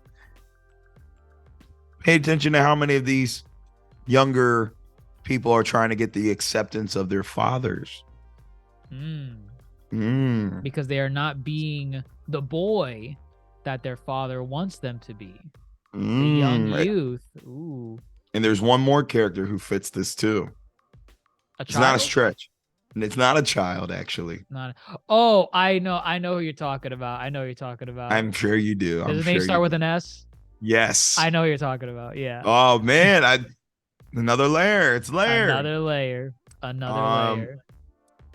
S4: Pay attention to how many of these younger people are trying to get the acceptance of their fathers.
S3: Because they are not being the boy that their father wants them to be. The young youth. Ooh.
S4: And there's one more character who fits this too. It's not a stretch. And it's not a child, actually.
S3: Not. Oh, I know who you're talking about. I know who you're talking about.
S4: I'm sure you do.
S3: Does
S4: I'm
S3: his
S4: sure
S3: name
S4: you
S3: start with
S4: do.
S3: an S?
S4: Yes.
S3: I know who you're talking about. Yeah.
S4: Oh man, another layer. It's layered.
S3: Another layer. Another layer.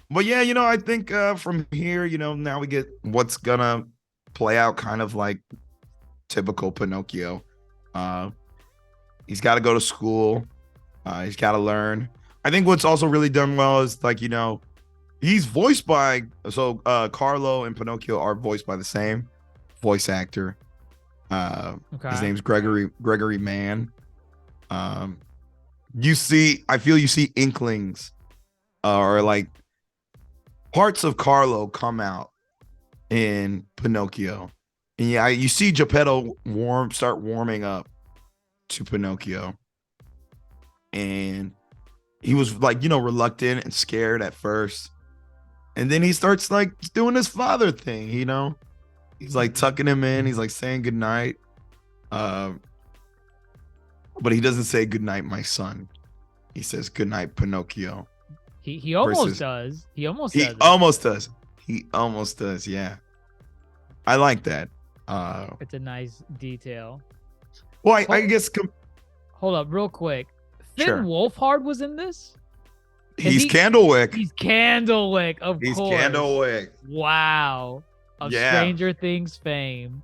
S4: But yeah, I think from here, now we get what's gonna play out kind of like typical Pinocchio. He's got to go to school. He's got to learn. I think what's also really done well is like, he's voiced by, Carlo and Pinocchio are voiced by the same voice actor. His name's Gregory Mann. I feel you see inklings or like parts of Carlo come out in Pinocchio. And yeah, you see Geppetto start warming up to Pinocchio. And he was like, reluctant and scared at first. And then he starts like doing his father thing, He's like tucking him in. He's like saying goodnight. But he doesn't say goodnight, my son. He says goodnight, Pinocchio.
S3: He almost does. He almost
S4: does. He almost does, yeah. I like that.
S3: It's a nice detail.
S4: Well, I guess
S3: hold up real quick. Finn
S4: Sure.
S3: Wolfhard was in this?
S4: He's Candlewick.
S3: He's Candlewick, of course.
S4: He's Candlewick.
S3: Wow. Of
S4: Yeah.
S3: Stranger Things fame.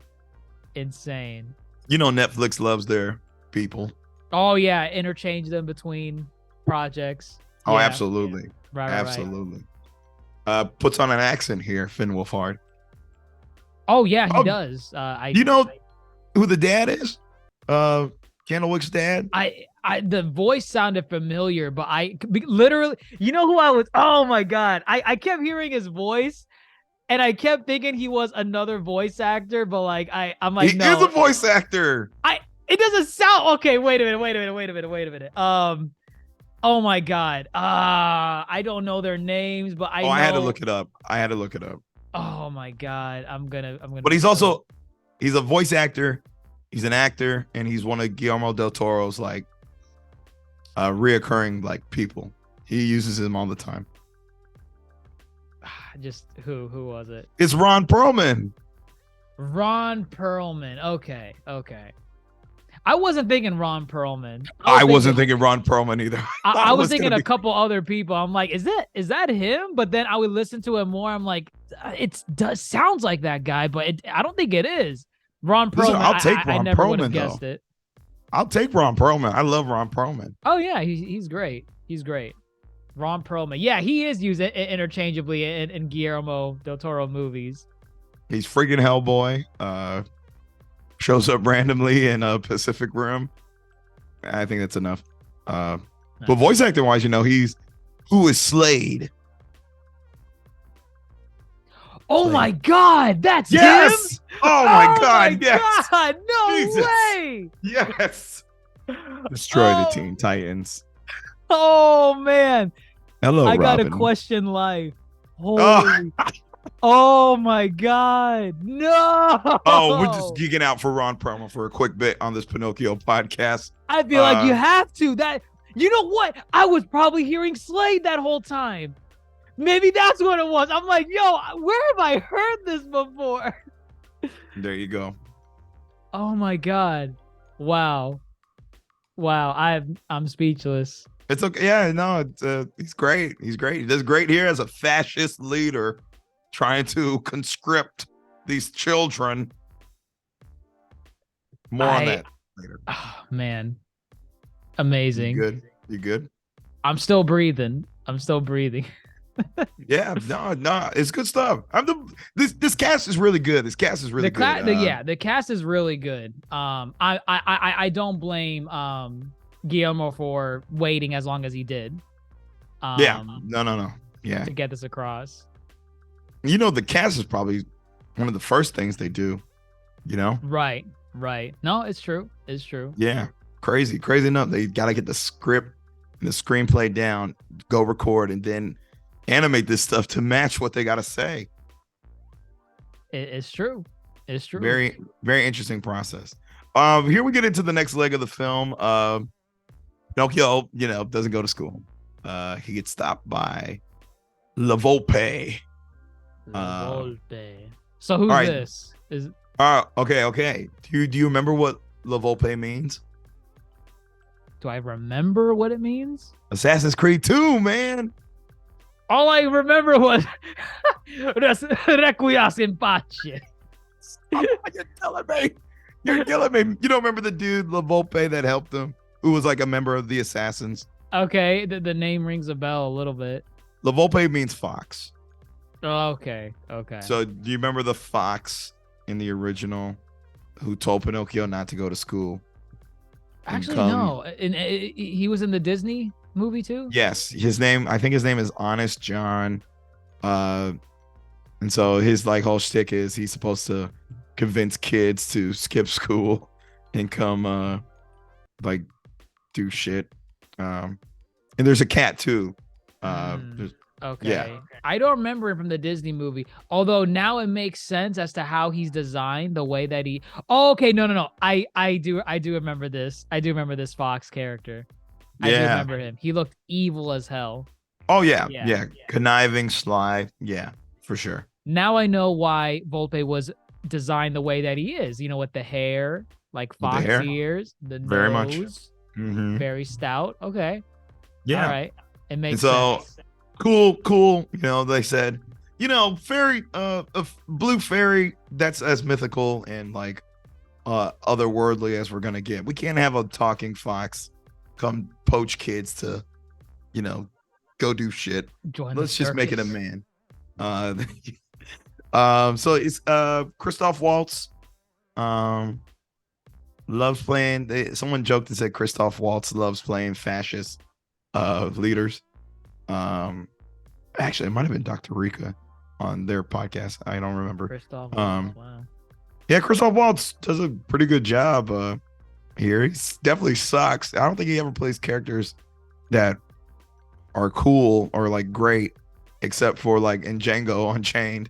S3: Insane.
S4: Netflix loves their people.
S3: Oh yeah, interchange them between projects.
S4: Oh,
S3: Yeah.
S4: absolutely.
S3: Right.
S4: Absolutely. Puts on an accent here, Finn Wolfhard.
S3: Oh yeah, he
S4: Oh,
S3: does.
S4: Who the dad is? Candlewick's dad?
S3: The voice sounded familiar, but literally, who I was? Oh my God. I kept hearing his voice and I kept thinking he was another voice actor, but like, I'm like,
S4: he
S3: no.
S4: is a voice actor.
S3: It doesn't sound, okay, wait a minute. Oh my God. I don't know their names, but I
S4: had to look it up.
S3: Oh my God. I'm gonna.
S4: But he's a voice actor. He's an actor, and he's one of Guillermo Del Toro's like reoccurring like people. He uses him all the time.
S3: Just who was it?
S4: It's Ron Perlman.
S3: Ron Perlman. Okay. I wasn't thinking Ron Perlman.
S4: I wasn't thinking Ron Perlman either.
S3: I was thinking a couple other people. I'm like, is that him? But then I would listen to it more. I'm like, sounds like that guy, but I don't think it is. Ron Perlman.
S4: Listen, I'll take
S3: I
S4: Ron
S3: never would
S4: Perlman,
S3: have guessed
S4: though.
S3: it.
S4: I'll take Ron Perlman. I love Ron Perlman.
S3: Oh yeah, he's great. He's great. Ron Perlman. Yeah, he is used interchangeably in Guillermo Del Toro movies.
S4: He's freaking Hellboy. Shows up randomly in a Pacific Rim. I think that's enough. But voice acting wise, he's who is Slade.
S3: Oh my God, that's him?
S4: Oh my God, yes.
S3: God, no
S4: Jesus.
S3: way.
S4: Yes. Destroy the Teen Titans.
S3: Oh man.
S4: Hello,
S3: I
S4: Robin.
S3: gotta question life. Holy. Oh my God. No.
S4: Oh, we're just geeking out for Ron Perlman for a quick bit on this Pinocchio podcast.
S3: I feel like you have to. You know what? I was probably hearing Slade that whole time. Maybe that's what it was. I'm like, yo, where have I heard this before?
S4: There you go.
S3: Oh my God. Wow. I'm speechless.
S4: It's okay. Yeah, no, he's great. He's great. He does great here as a fascist leader trying to conscript these children. More on that later.
S3: Oh man. Amazing.
S4: You good?
S3: I'm still breathing.
S4: Yeah, no, it's good stuff. This cast is really good. This cast is really good.
S3: The cast is really good. I don't blame Guillermo for waiting as long as he did.
S4: No. Yeah.
S3: To get this across.
S4: The cast is probably one of the first things they do.
S3: Right. No, it's true.
S4: Yeah, crazy enough. They got to get the script and the screenplay down, go record, and then animate this stuff to match what they got to say.
S3: It's true.
S4: Very, very interesting process. Here we get into the next leg of the film. Pinocchio, doesn't go to school. He gets stopped by La Volpe.
S3: Volpe. So who's
S4: all right.
S3: this? Is
S4: Okay. Do you remember what La Volpe means?
S3: Do I remember what it means?
S4: Assassin's Creed 2, man.
S3: All I remember was Requias in pace.
S4: You're killing me. You're killing me. You don't remember the dude La Volpe that helped him, who was like a member of the Assassins?
S3: Okay, the name rings a bell a little bit.
S4: La Volpe means fox.
S3: Oh, okay.
S4: So do you remember the fox in the original who told Pinocchio not to go to school?
S3: Actually, no. And he was in the Disney movie too?
S4: Yes, I think his name is Honest John. And so his like whole shtick is he's supposed to convince kids to skip school and come like do shit. And there's a cat too.
S3: Okay.
S4: Yeah.
S3: I don't remember him from the Disney movie, although now it makes sense as to how he's designed, the way that he. Oh, okay, no. I do remember this. I do remember this Fox character. I do remember him. He looked evil as hell.
S4: Oh yeah. Conniving, sly. Yeah, for sure.
S3: Now I know why Volpe was designed the way that he is. You know, with the hair, like fox ears, the
S4: very
S3: nose,
S4: much.
S3: very stout. Okay.
S4: Yeah.
S3: All right. It makes
S4: sense. Cool. You know, they said, you know, fairy, a blue fairy, that's as mythical and like otherworldly as we're gonna get. We can't have a talking fox come poach kids to, you know, go do shit. Let's just make it a man. So it's Christoph Waltz loves playing. Someone joked and said Christoph Waltz loves playing fascist leaders. Actually, it might have been Dr. Rika on their podcast. I don't remember.
S3: Christoph Waltz, wow.
S4: Yeah, Christoph Waltz does a pretty good job here. He definitely sucks. I don't think he ever plays characters that are cool or like great, except for like in Django Unchained.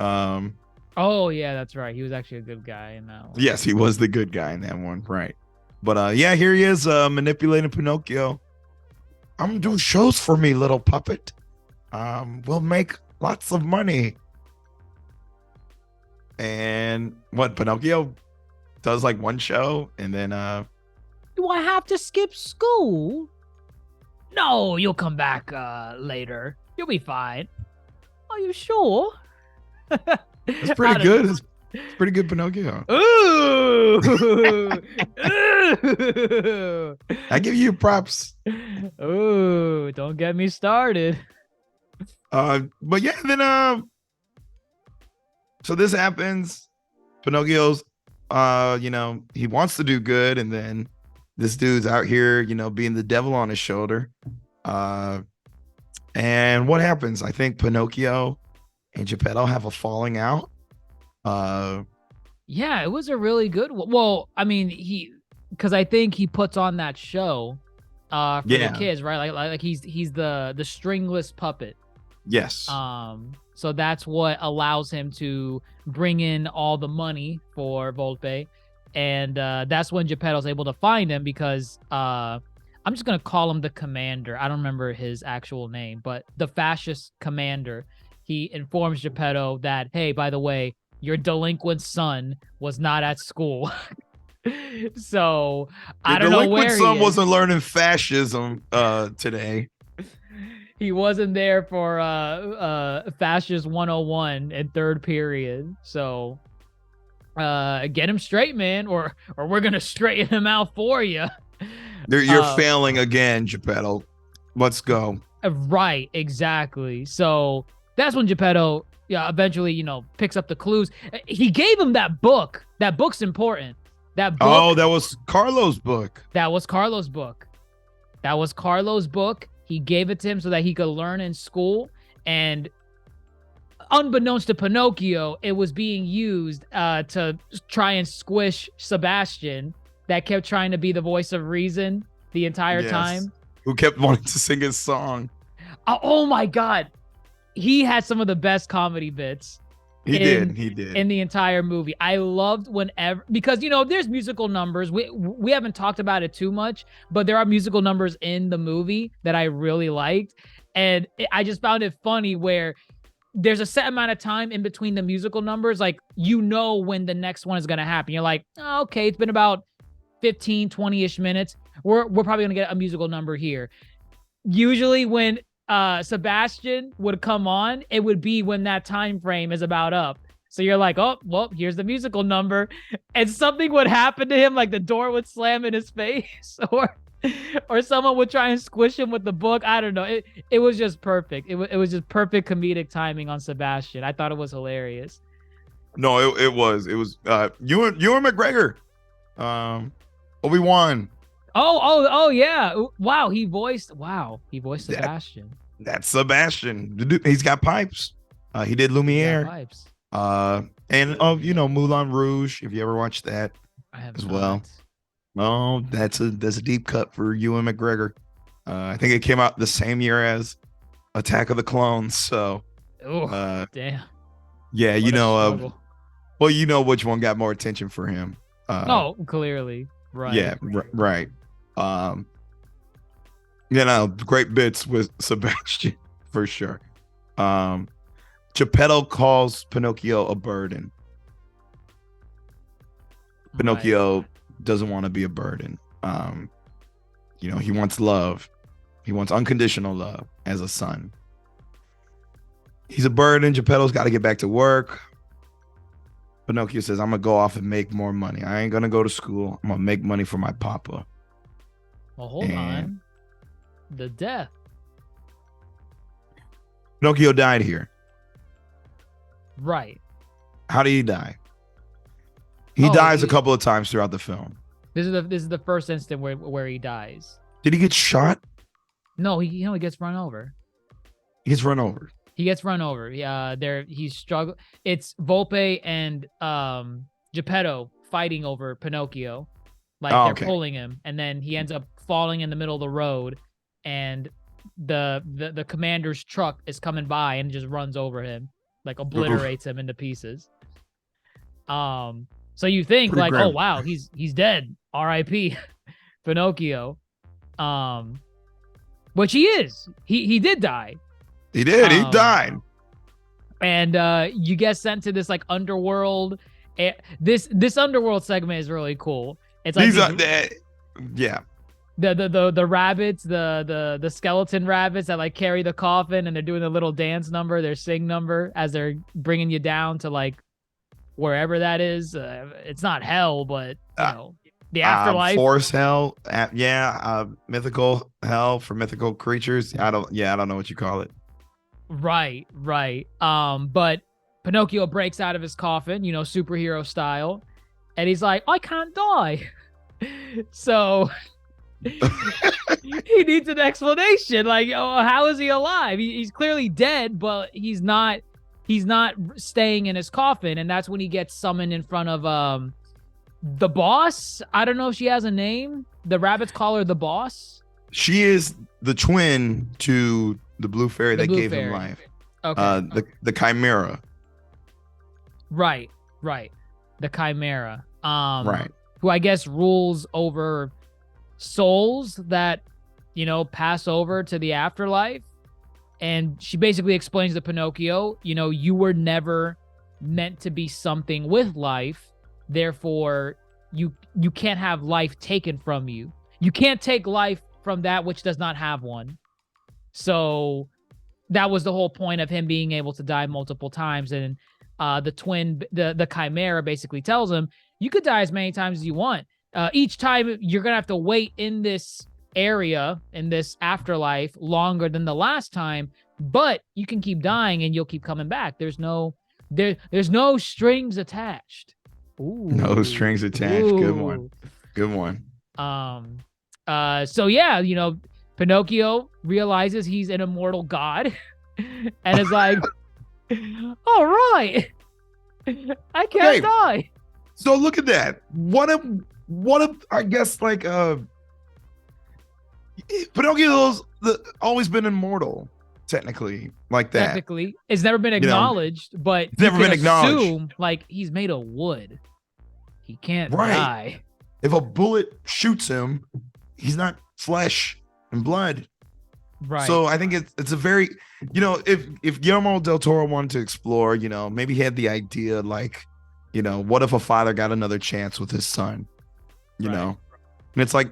S3: Oh yeah, that's right. He was actually a good guy in that one.
S4: Yes, he was the good guy in that one, right? But yeah, here he is manipulating Pinocchio. I'm gonna do shows for me, little puppet. We'll make lots of money. And what, Pinocchio does like one show and then
S3: do I have to skip school? No, you'll come back later. You'll be fine. Are you sure?
S4: It's pretty good. It's pretty good, Pinocchio.
S3: Ooh.
S4: I give you props.
S3: Ooh, don't get me started.
S4: But yeah, then so this happens. Pinocchio's you know, he wants to do good, and then this dude's out here, you know, being the devil on his shoulder. And what happens? I think Pinocchio and Geppetto have a falling out.
S3: Yeah, it was a really good one. Well, I mean, because I think he puts on that show for the kids, right? Like he's the stringless puppet.
S4: Yes.
S3: So that's what allows him to bring in all the money for Volpe. And that's when Geppetto's able to find him because I'm just going to call him the commander. I don't remember his actual name, but the fascist commander. He informs Geppetto that, hey, by the way, your delinquent son was not at school. So I don't know where
S4: delinquent son wasn't learning fascism today.
S3: He wasn't there for fascist 101 in third period. So get him straight, man, or we're gonna straighten him out for you.
S4: You're failing again, Geppetto. Let's go.
S3: Right, exactly. So that's when Geppetto eventually, you know, picks up the clues. He gave him that book. That book's important. That book.
S4: Oh, that was Carlo's book.
S3: That was Carlo's book. He gave it to him so that he could learn in school. And unbeknownst to Pinocchio, it was being used to try and squish Sebastian, that kept trying to be the voice of reason the entire time.
S4: Who kept wanting to sing his song.
S3: Oh my God. He had some of the best comedy bits.
S4: He did.
S3: In the entire movie. I loved whenever, because, you know, there's musical numbers. We haven't talked about it too much, but there are musical numbers in the movie that I really liked. And I just found it funny where there's a set amount of time in between the musical numbers. Like, you know when the next one is going to happen. You're like, oh, okay, it's been about 15, 20-ish minutes. We're probably going to get a musical number here. Usually when Sebastian would come on, it would be when that time frame is about up. So you're like, oh, well, here's the musical number. And something would happen to him, like the door would slam in his face, or someone would try and squish him with the book. I don't know. It was just perfect. It was just perfect comedic timing on Sebastian. I thought it was hilarious.
S4: No, it was Ewan McGregor, Obi-Wan.
S3: Oh yeah. Wow, he voiced Sebastian.
S4: That's Sebastian. He's got pipes. He did Lumiere.
S3: Pipes.
S4: And Moulin Rouge, if you ever watched that
S3: I have
S4: as
S3: not.
S4: well. Oh, that's a deep cut for Ewan McGregor. I think it came out the same year as Attack of the Clones. So,
S3: damn.
S4: Yeah,
S3: What a struggle.
S4: well, you know which one got more attention for him.
S3: Clearly, right.
S4: Yeah, right. Great bits with Sebastian for sure. Geppetto calls Pinocchio a burden. Pinocchio doesn't want to be a burden. He wants love. He wants unconditional love as a son. He's a burden. Geppetto's got to get back to work. Pinocchio says, I'm going to go off and make more money. I ain't going to go to school. I'm going to make money for my papa.
S3: Well, hold on. The death.
S4: Pinocchio died here.
S3: Right.
S4: How did he die? He dies a couple of times throughout the film.
S3: This is the first instant where he dies.
S4: Did he get shot?
S3: No, he gets run over.
S4: He gets run over.
S3: He gets run over. He's struggling. It's Volpe and Geppetto fighting over Pinocchio. Like they're pulling him, and then he ends up falling in the middle of the road, and the commander's truck is coming by and just runs over him, like obliterates him into pieces. So you think pretty like, grim. Oh wow, he's dead. R.I.P. Pinocchio. Which he is. He did die.
S4: He did. He died.
S3: And you get sent to this like underworld. This underworld segment is really cool. It's like
S4: yeah.
S3: The rabbits, the skeleton rabbits that like carry the coffin, and they're doing a little dance number, their sing number as they're bringing you down to like wherever that is. It's not hell, but the afterlife.
S4: Forest hell. Mythical hell for mythical creatures. I don't know what you call it.
S3: Right. But Pinocchio breaks out of his coffin, superhero style, and he's like, I can't die. So he needs an explanation. Like, how is he alive? He's clearly dead, but he's not staying in his coffin. And that's when he gets summoned in front of the boss. I don't know if she has a name. The rabbits call her the boss.
S4: She is the twin to the blue fairy that gave him life. Okay. The chimera.
S3: Right. The chimera.
S4: Right.
S3: Who I guess rules over souls that, pass over to the afterlife. And she basically explains to Pinocchio, you were never meant to be something with life. Therefore, you can't have life taken from you. You can't take life from that which does not have one. So that was the whole point of him being able to die multiple times. And the twin, the chimera basically tells him, you could die as many times as you want. Each time you're going to have to wait in this area, in this afterlife, longer than the last time, but you can keep dying and you'll keep coming back. There's no strings attached. Ooh.
S4: No strings attached. Ooh. Good one.
S3: So yeah, Pinocchio realizes he's an immortal god and is like, all right, I can't die.
S4: So look at that. What if I guess like Pinocchio's always been immortal, technically, like that.
S3: Technically, it's never been acknowledged, but
S4: it's never been acknowledged. Assume,
S3: like he's made of wood. He can't die.
S4: If a bullet shoots him, he's not flesh and blood.
S3: Right.
S4: So I think it's a very, if Guillermo Del Toro wanted to explore, maybe he had the idea like, what if a father got another chance with his son,
S3: Right.
S4: and it's like,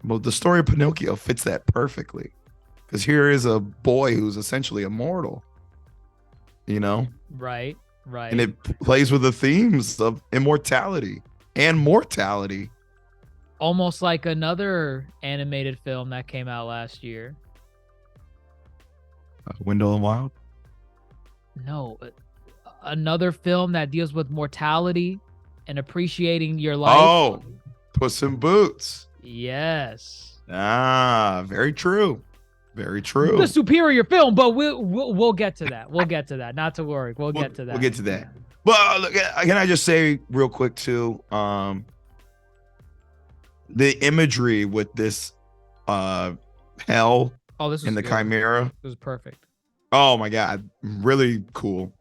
S4: well, the story of Pinocchio fits that perfectly, because here is a boy who's essentially immortal,
S3: Right.
S4: and it plays with the themes of immortality and mortality.
S3: Almost like another animated film that came out last year.
S4: Wendell and Wild.
S3: No, another film that deals with mortality and appreciating your life.
S4: Oh, Puss in Boots.
S3: Yes.
S4: Very true. Very true.
S3: The superior film, but we'll get to that. We'll get to that. Not to worry. We'll get to that.
S4: We'll get to that. But look, can I just say real quick too? The imagery with this hell
S3: this
S4: in the
S3: good.
S4: Chimera.
S3: This is perfect.
S4: Oh my God, really cool.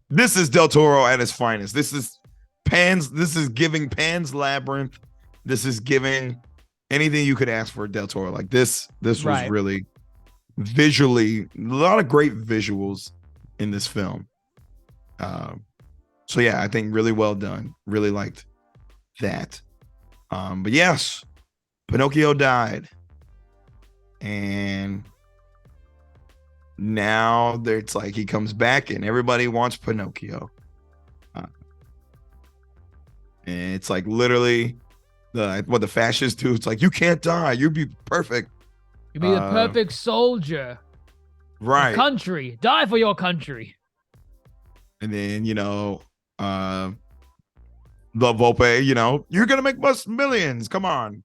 S4: This is Del Toro at his finest. This is giving Pan's Labyrinth. This is giving anything you could ask for Del Toro. Like this was really visually, a lot of great visuals in this film. So yeah, I think really well done. Really liked that. But yes, Pinocchio died, and now it's like he comes back and everybody wants Pinocchio. And it's like literally what the fascists do. It's like, you can't die. You'd be perfect.
S3: You'd be the perfect soldier.
S4: Right.
S3: Country. Die for your country.
S4: And then, the Volpe, you're going to make us millions. Come on.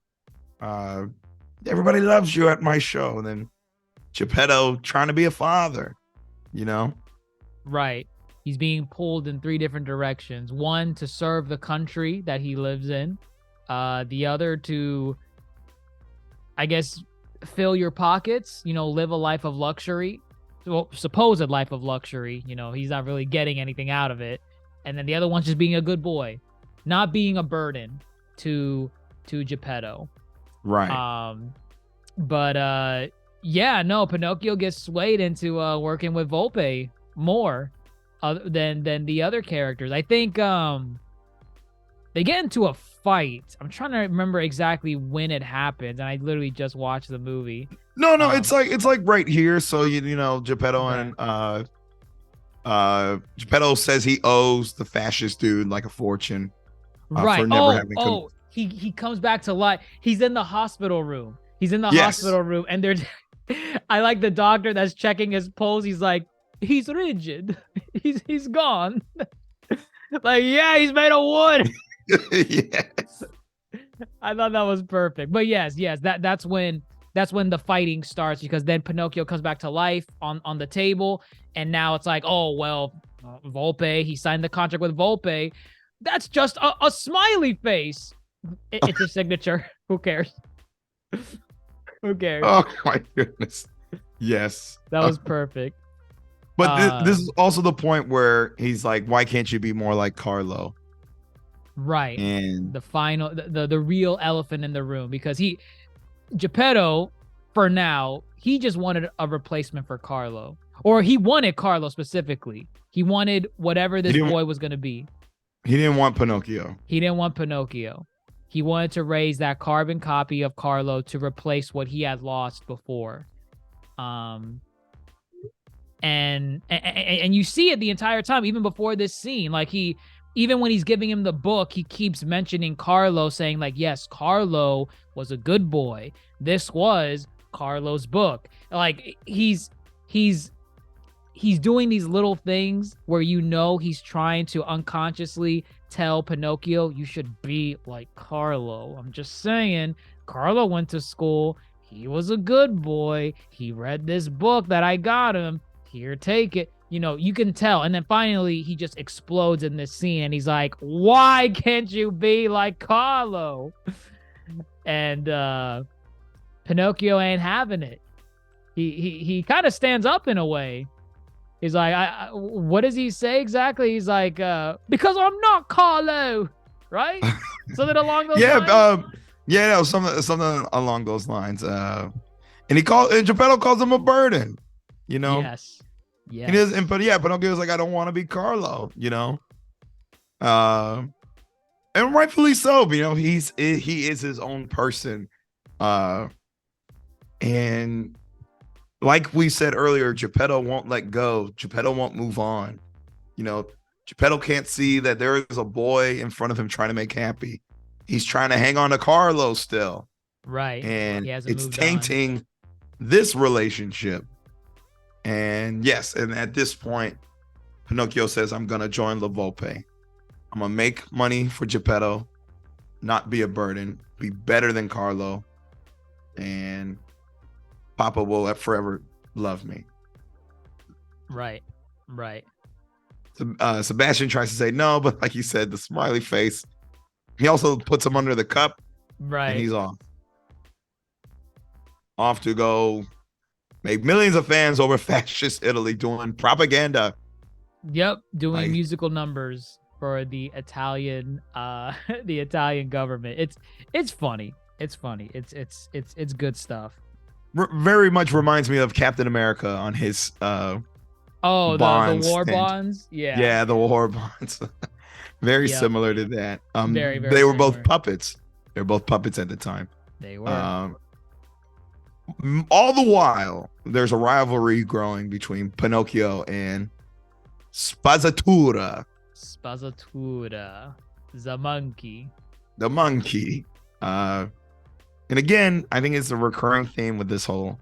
S4: Everybody loves you at my show. And then Geppetto trying to be a father,
S3: Right. He's being pulled in 3 different directions. One, to serve the country that he lives in. The other to, I guess, fill your pockets, live a life of luxury. Well, supposed life of luxury. He's not really getting anything out of it. And then the other one's just being a good boy, not being a burden to Geppetto.
S4: Right.
S3: Pinocchio gets swayed into working with Volpe more than the other characters. I think they get into a fight. I'm trying to remember exactly when it happened, and I literally just watched the movie.
S4: No, it's like right here. So Geppetto and Geppetto says he owes the fascist dude like a fortune.
S3: Right.
S4: For never having
S3: he comes back to life. He's in the hospital room. Hospital room, and they're I like the doctor that's checking his pulse. He's like, he's rigid. He's gone. Like, yeah, he's made of wood.
S4: Yes.
S3: I thought that was perfect. But yes, that's when the fighting starts, because then Pinocchio comes back to life on the table, and now it's like, oh well, Volpe, he signed the contract with Volpe. That's just a smiley face. It's a signature. Who cares? Who cares?
S4: Oh my goodness. Yes.
S3: That was perfect.
S4: But this is also the point where he's like, why can't you be more like Carlo?
S3: Right.
S4: And
S3: the final, the real elephant in the room, because Geppetto, for now, he just wanted a replacement for Carlo, or he wanted Carlo specifically. He wanted whatever this boy was going to be.
S4: He didn't want Pinocchio.
S3: He wanted to raise that carbon copy of Carlo to replace what he had lost before. And you see it the entire time, even before this scene. Like, even when he's giving him the book, he keeps mentioning Carlo, saying like, yes, Carlo was a good boy. This was Carlo's book. Like, he's doing these little things where he's trying to unconsciously tell Pinocchio, you should be like Carlo. I'm just saying, Carlo went to school. He was a good boy. He read this book that I got him. Here, take it. You can tell. And then finally, he just explodes in this scene, and he's like, why can't you be like Carlo? And Pinocchio ain't having it. He kind of stands up in a way. He's like, what does he say exactly? He's like, because I'm not Carlo, right? Something along those lines.
S4: Something along those lines. and Geppetto calls him a burden, you know.
S3: Yes. Yeah.
S4: It is, but yeah, Pinocchio's like, I don't want to be Carlo, you know. And rightfully so, you know, he is his own person. And like we said earlier, Geppetto won't let go. Geppetto won't move on. You know, Geppetto can't see that there is a boy in front of him trying to make happy. He's trying to hang on to Carlo still.
S3: Right.
S4: And
S3: He hasn't
S4: it's
S3: moved
S4: tainting this relationship. And yes, and at this point, Pinocchio says, I'm going to join La Volpe. I'm going to make money for Geppetto, not be a burden, be better than Carlo, and Papa will forever love me.
S3: Right. Right.
S4: Sebastian tries to say no, but like you said, the smiley face. He also puts him under the cup.
S3: Right.
S4: And he's off. Off to go make millions of fans over fascist Italy doing propaganda.
S3: Yep, doing
S4: Like,
S3: musical numbers for the Italian the Italian government. It's funny. It's funny. It's good stuff.
S4: very much reminds me of Captain America on his
S3: the
S4: bonds
S3: war
S4: thing.
S3: bonds. Yeah.
S4: Yeah, the war bonds. Very
S3: Yep.
S4: similar to that.
S3: Very, very
S4: they were both
S3: similar.
S4: puppets. They were both puppets at the time.
S3: They were.
S4: All the while, there's a rivalry growing between Pinocchio and Spazzatura,
S3: Spazzatura. The monkey.
S4: the monkey. And again, I think it's a recurring theme with this whole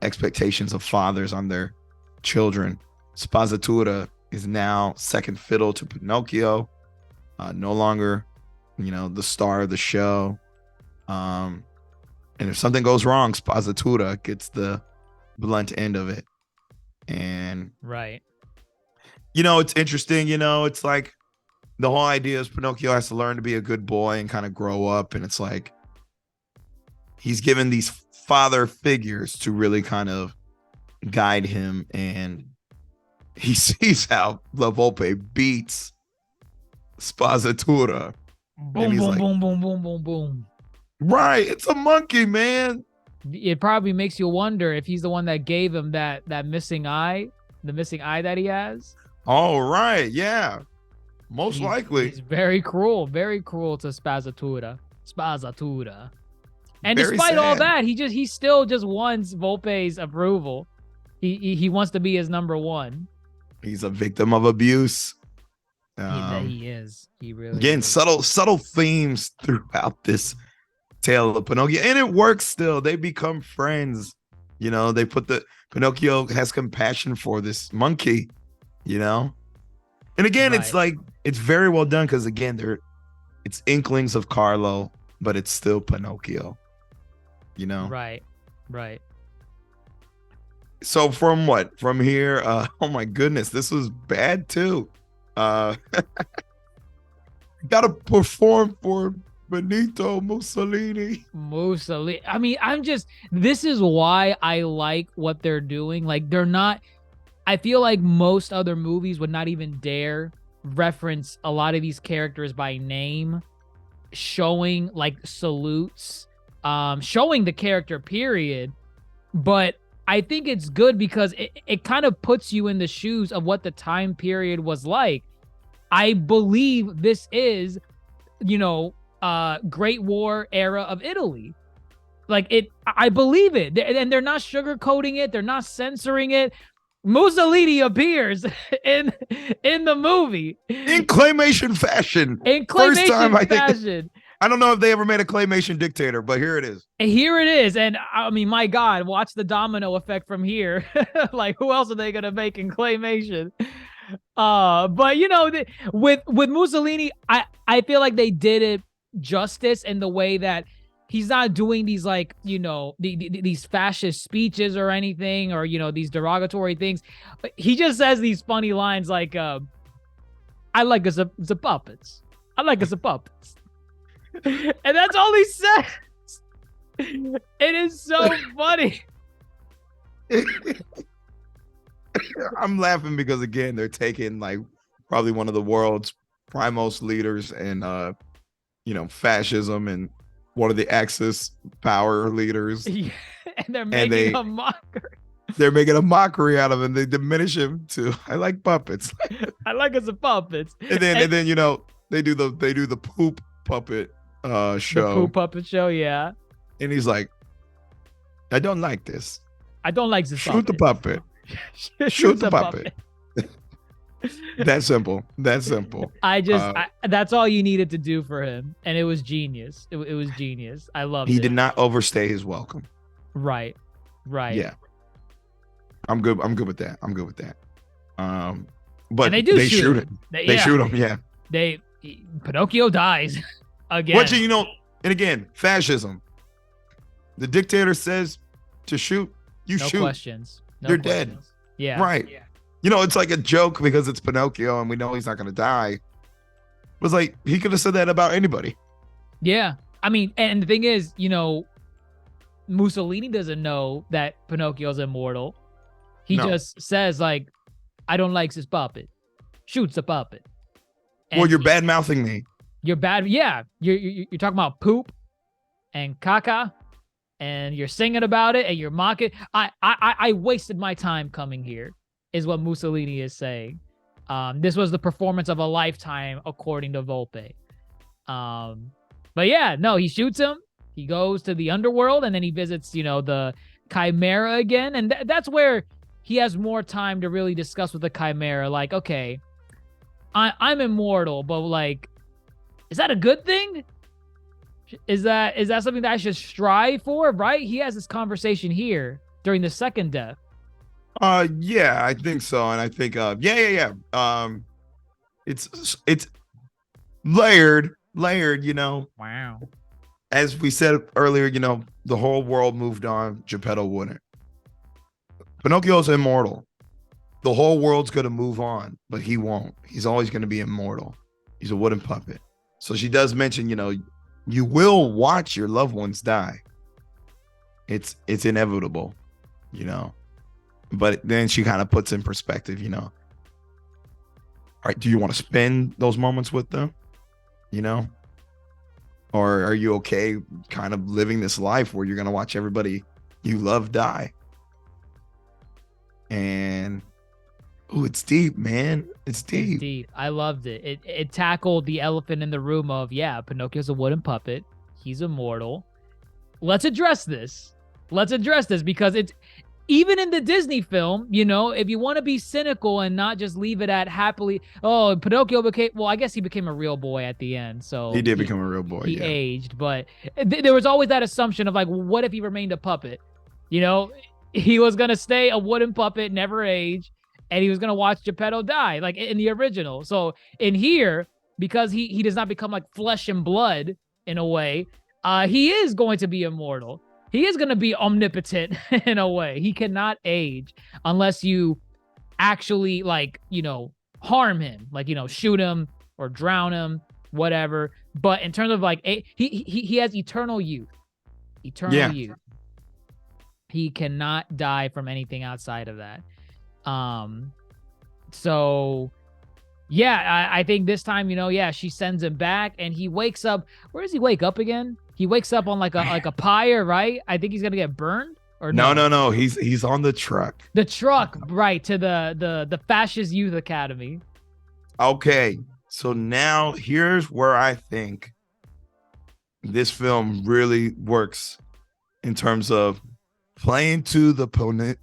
S4: expectations of fathers on their children. Spazzatura is now second fiddle to Pinocchio, no longer, you know, the star of the show. And if something goes wrong, Spazzatura gets the blunt end of it. And,
S3: Right.
S4: you know, it's interesting, you know, it's like the whole idea is Pinocchio has to learn to be a good boy and kind of grow up. And it's like he's given these father figures to really kind of guide him. And he sees how La Volpe beats Spazzatura.
S3: Boom,
S4: he's
S3: boom,
S4: like,
S3: boom, boom, boom, boom, boom.
S4: Right, it's a monkey, man.
S3: It probably makes you wonder if he's the one that gave him that missing eye, the missing eye that he has.
S4: All right, yeah, most likely.
S3: He's very cruel to Spazzatura. And
S4: Very
S3: despite all
S4: sad.
S3: that, he still just wants Volpe's approval. He wants to be his number one.
S4: He's a victim of abuse.
S3: He is. He really
S4: Again,
S3: is.
S4: subtle themes throughout this tale of Pinocchio, and it works still. They become friends. You know, they put Pinocchio has compassion for this monkey, you know? And again, it's
S3: Right.
S4: like, it's very well done because again, it's inklings of Carlo, but it's still Pinocchio, you know?
S3: Right.
S4: So from here, oh my goodness, this was bad too. Gotta perform for Benito Mussolini.
S3: I mean, this is why I like what they're doing. Like, I feel like most other movies would not even dare reference a lot of these characters by name, showing like salutes, showing the character period. But I think it's good because it kind of puts you in the shoes of what the time period was like. I believe this is, you know, Great War era of Italy. I believe it. And they're not sugarcoating it. They're not censoring it. Mussolini appears in the movie.
S4: In claymation fashion.
S3: In
S4: First time,
S3: claymation
S4: I think.
S3: fashion.
S4: I don't know if they ever made a claymation dictator, but here it is.
S3: And here it is. And I mean, my God, watch the domino effect from here. Like, who else are they going to make in claymation? But you know, with Mussolini, I feel like they did it justice in the way that he's not doing these, like, you know, these fascist speeches or anything, or, you know, these derogatory things. But he just says these funny lines like, I like us the puppets. I like us the puppets. And that's all he says. It is so funny.
S4: I'm laughing because again, they're taking like probably one of the world's primemost leaders in you know, fascism and one of the Axis power leaders,
S3: Yeah, and they're
S4: and
S3: making a mockery.
S4: they're making a mockery out of him. They diminish him to I like puppets.
S3: I like us a puppets.
S4: and then they do the poop puppet
S3: The
S4: show.
S3: poop puppet show, yeah.
S4: And he's like, I don't like this.
S3: I don't like this
S4: Shoot the puppet. Shoot the puppet. That simple. That simple.
S3: That's all you needed to do for him, and it was genius. It was genius. I loved it.
S4: He did not overstay his welcome.
S3: Right.
S4: Yeah. I'm good with that. But
S3: and they
S4: shoot him. They shoot him. Yeah.
S3: Pinocchio dies again.
S4: What and again, fascism. The dictator says to shoot, you
S3: no
S4: shoot.
S3: Questions. No
S4: You're
S3: questions.
S4: dead.
S3: Yeah.
S4: Right. Yeah. It's like a joke because it's Pinocchio and we know he's not going to die. It was like, he could have said that about anybody.
S3: Yeah. I mean, and the thing is, Mussolini doesn't know that Pinocchio's immortal. He just says, like, I don't like this puppet. Shoots the puppet. And
S4: well, you're bad-mouthing me.
S3: You're bad. Yeah. You're talking about poop and caca, and you're singing about it and you're mocking. I wasted my time coming here, is what Mussolini is saying. This was the performance of a lifetime, according to Volpe. But yeah, no, he shoots him. He goes to the underworld, and then he visits, the Chimera again. And that's where he has more time to really discuss with the Chimera. Like, okay, I'm immortal, but like, is that a good thing? Is that something that I should strive for? Right? He has this conversation here during the second death.
S4: Yeah, I think so. And I think, yeah. It's layered,
S3: Wow.
S4: As we said earlier, the whole world moved on. Geppetto wouldn't. Pinocchio's immortal. The whole world's going to move on, but he won't. He's always going to be immortal. He's a wooden puppet. So she does mention, you will watch your loved ones die. It's inevitable, But then she kind of puts in perspective, all right, do you want to spend those moments with them? Or are you okay kind of living this life where you're going to watch everybody you love die? And it's deep, man. It's deep.
S3: It's deep. I loved it. It tackled the elephant in the room of, Pinocchio's a wooden puppet. He's immortal. Let's address this because it's, even in the Disney film, if you want to be cynical and not just leave it at happily, Pinocchio I guess he became a real boy at the end. So
S4: he did become a real boy.
S3: He aged, but there was always that assumption of like, what if he remained a puppet? He was going to stay a wooden puppet, never age, and he was going to watch Geppetto die, like in the original. So in here, because he does not become like flesh and blood in a way, he is going to be immortal. He is going to be omnipotent in a way. He cannot age unless you actually harm him, shoot him or drown him, whatever. But in terms of he has eternal youth. Youth. He cannot die from anything outside of that. So yeah, I think this time, she sends him back and he wakes up. Where does he wake up again? He wakes up on like a pyre, right? I think he's gonna get burned. Or
S4: no. He's on the truck.
S3: The truck, right, to the Fascist Youth Academy.
S4: Okay, so now here's where I think this film really works in terms of playing to the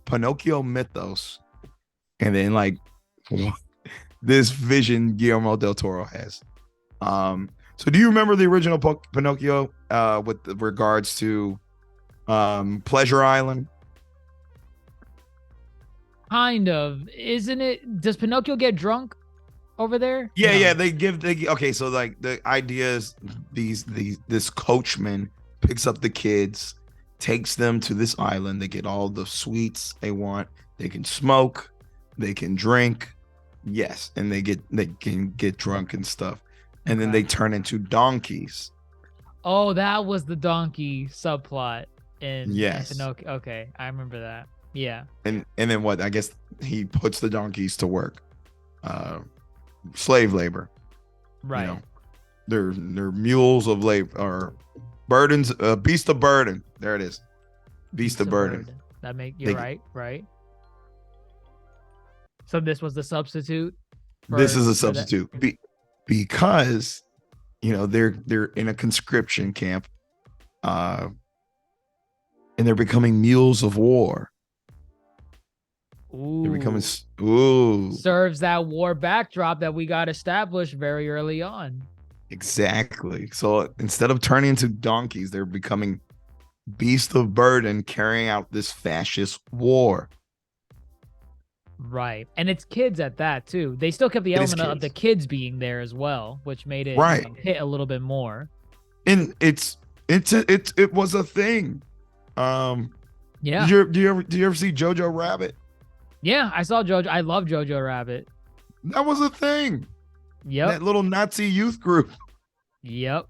S4: Pinocchio mythos, and then this vision Guillermo Del Toro has. So do you remember the original Pinocchio with regards to Pleasure Island?
S3: Kind of. Isn't it? Does Pinocchio get drunk over there?
S4: Yeah, no. Okay, so the idea is this coachman picks up the kids, takes them to this island. They get all the sweets they want. They can smoke, they can drink. Yes, and they can get drunk and stuff. And then they turn into donkeys.
S3: Oh, that was the donkey subplot in Pinocchio. Okay, I remember that. Yeah.
S4: And then what? I guess he puts the donkeys to work. Slave labor.
S3: Right.
S4: They're mules of labor, or Burdens, Beast of Burden. There it is. Beast of Burden.
S3: That you're right. So this was the substitute.
S4: This is a substitute because they're in a conscription camp, and they're becoming mules of war.
S3: Ooh.
S4: They're becoming
S3: serves that war backdrop that we got established very early on.
S4: Exactly. So instead of turning into donkeys, they're becoming beasts of burden, carrying out this fascist war.
S3: Right. And it's kids at that too. They still kept the element of the kids being there as well, which made it hit a little bit more.
S4: And it was a thing.
S3: Yeah.
S4: Do you ever see Jojo Rabbit?
S3: Yeah, I saw Jojo. I love Jojo Rabbit.
S4: That was a thing.
S3: Yep.
S4: That little Nazi youth group.
S3: Yep.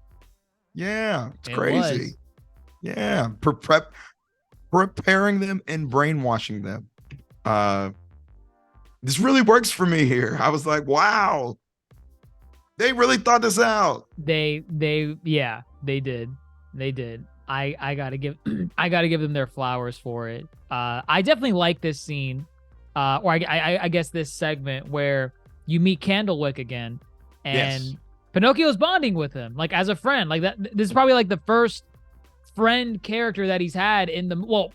S4: Yeah, it's crazy. Yeah, preparing them and brainwashing them. This really works for me here. I was like, wow, they really thought this out.
S3: They did. I gotta give them their flowers for it. I definitely like this scene, or I guess this segment where you meet Candlewick again, and Pinocchio's bonding with him like as a friend. Like that. This is probably like the first friend character that he's had in the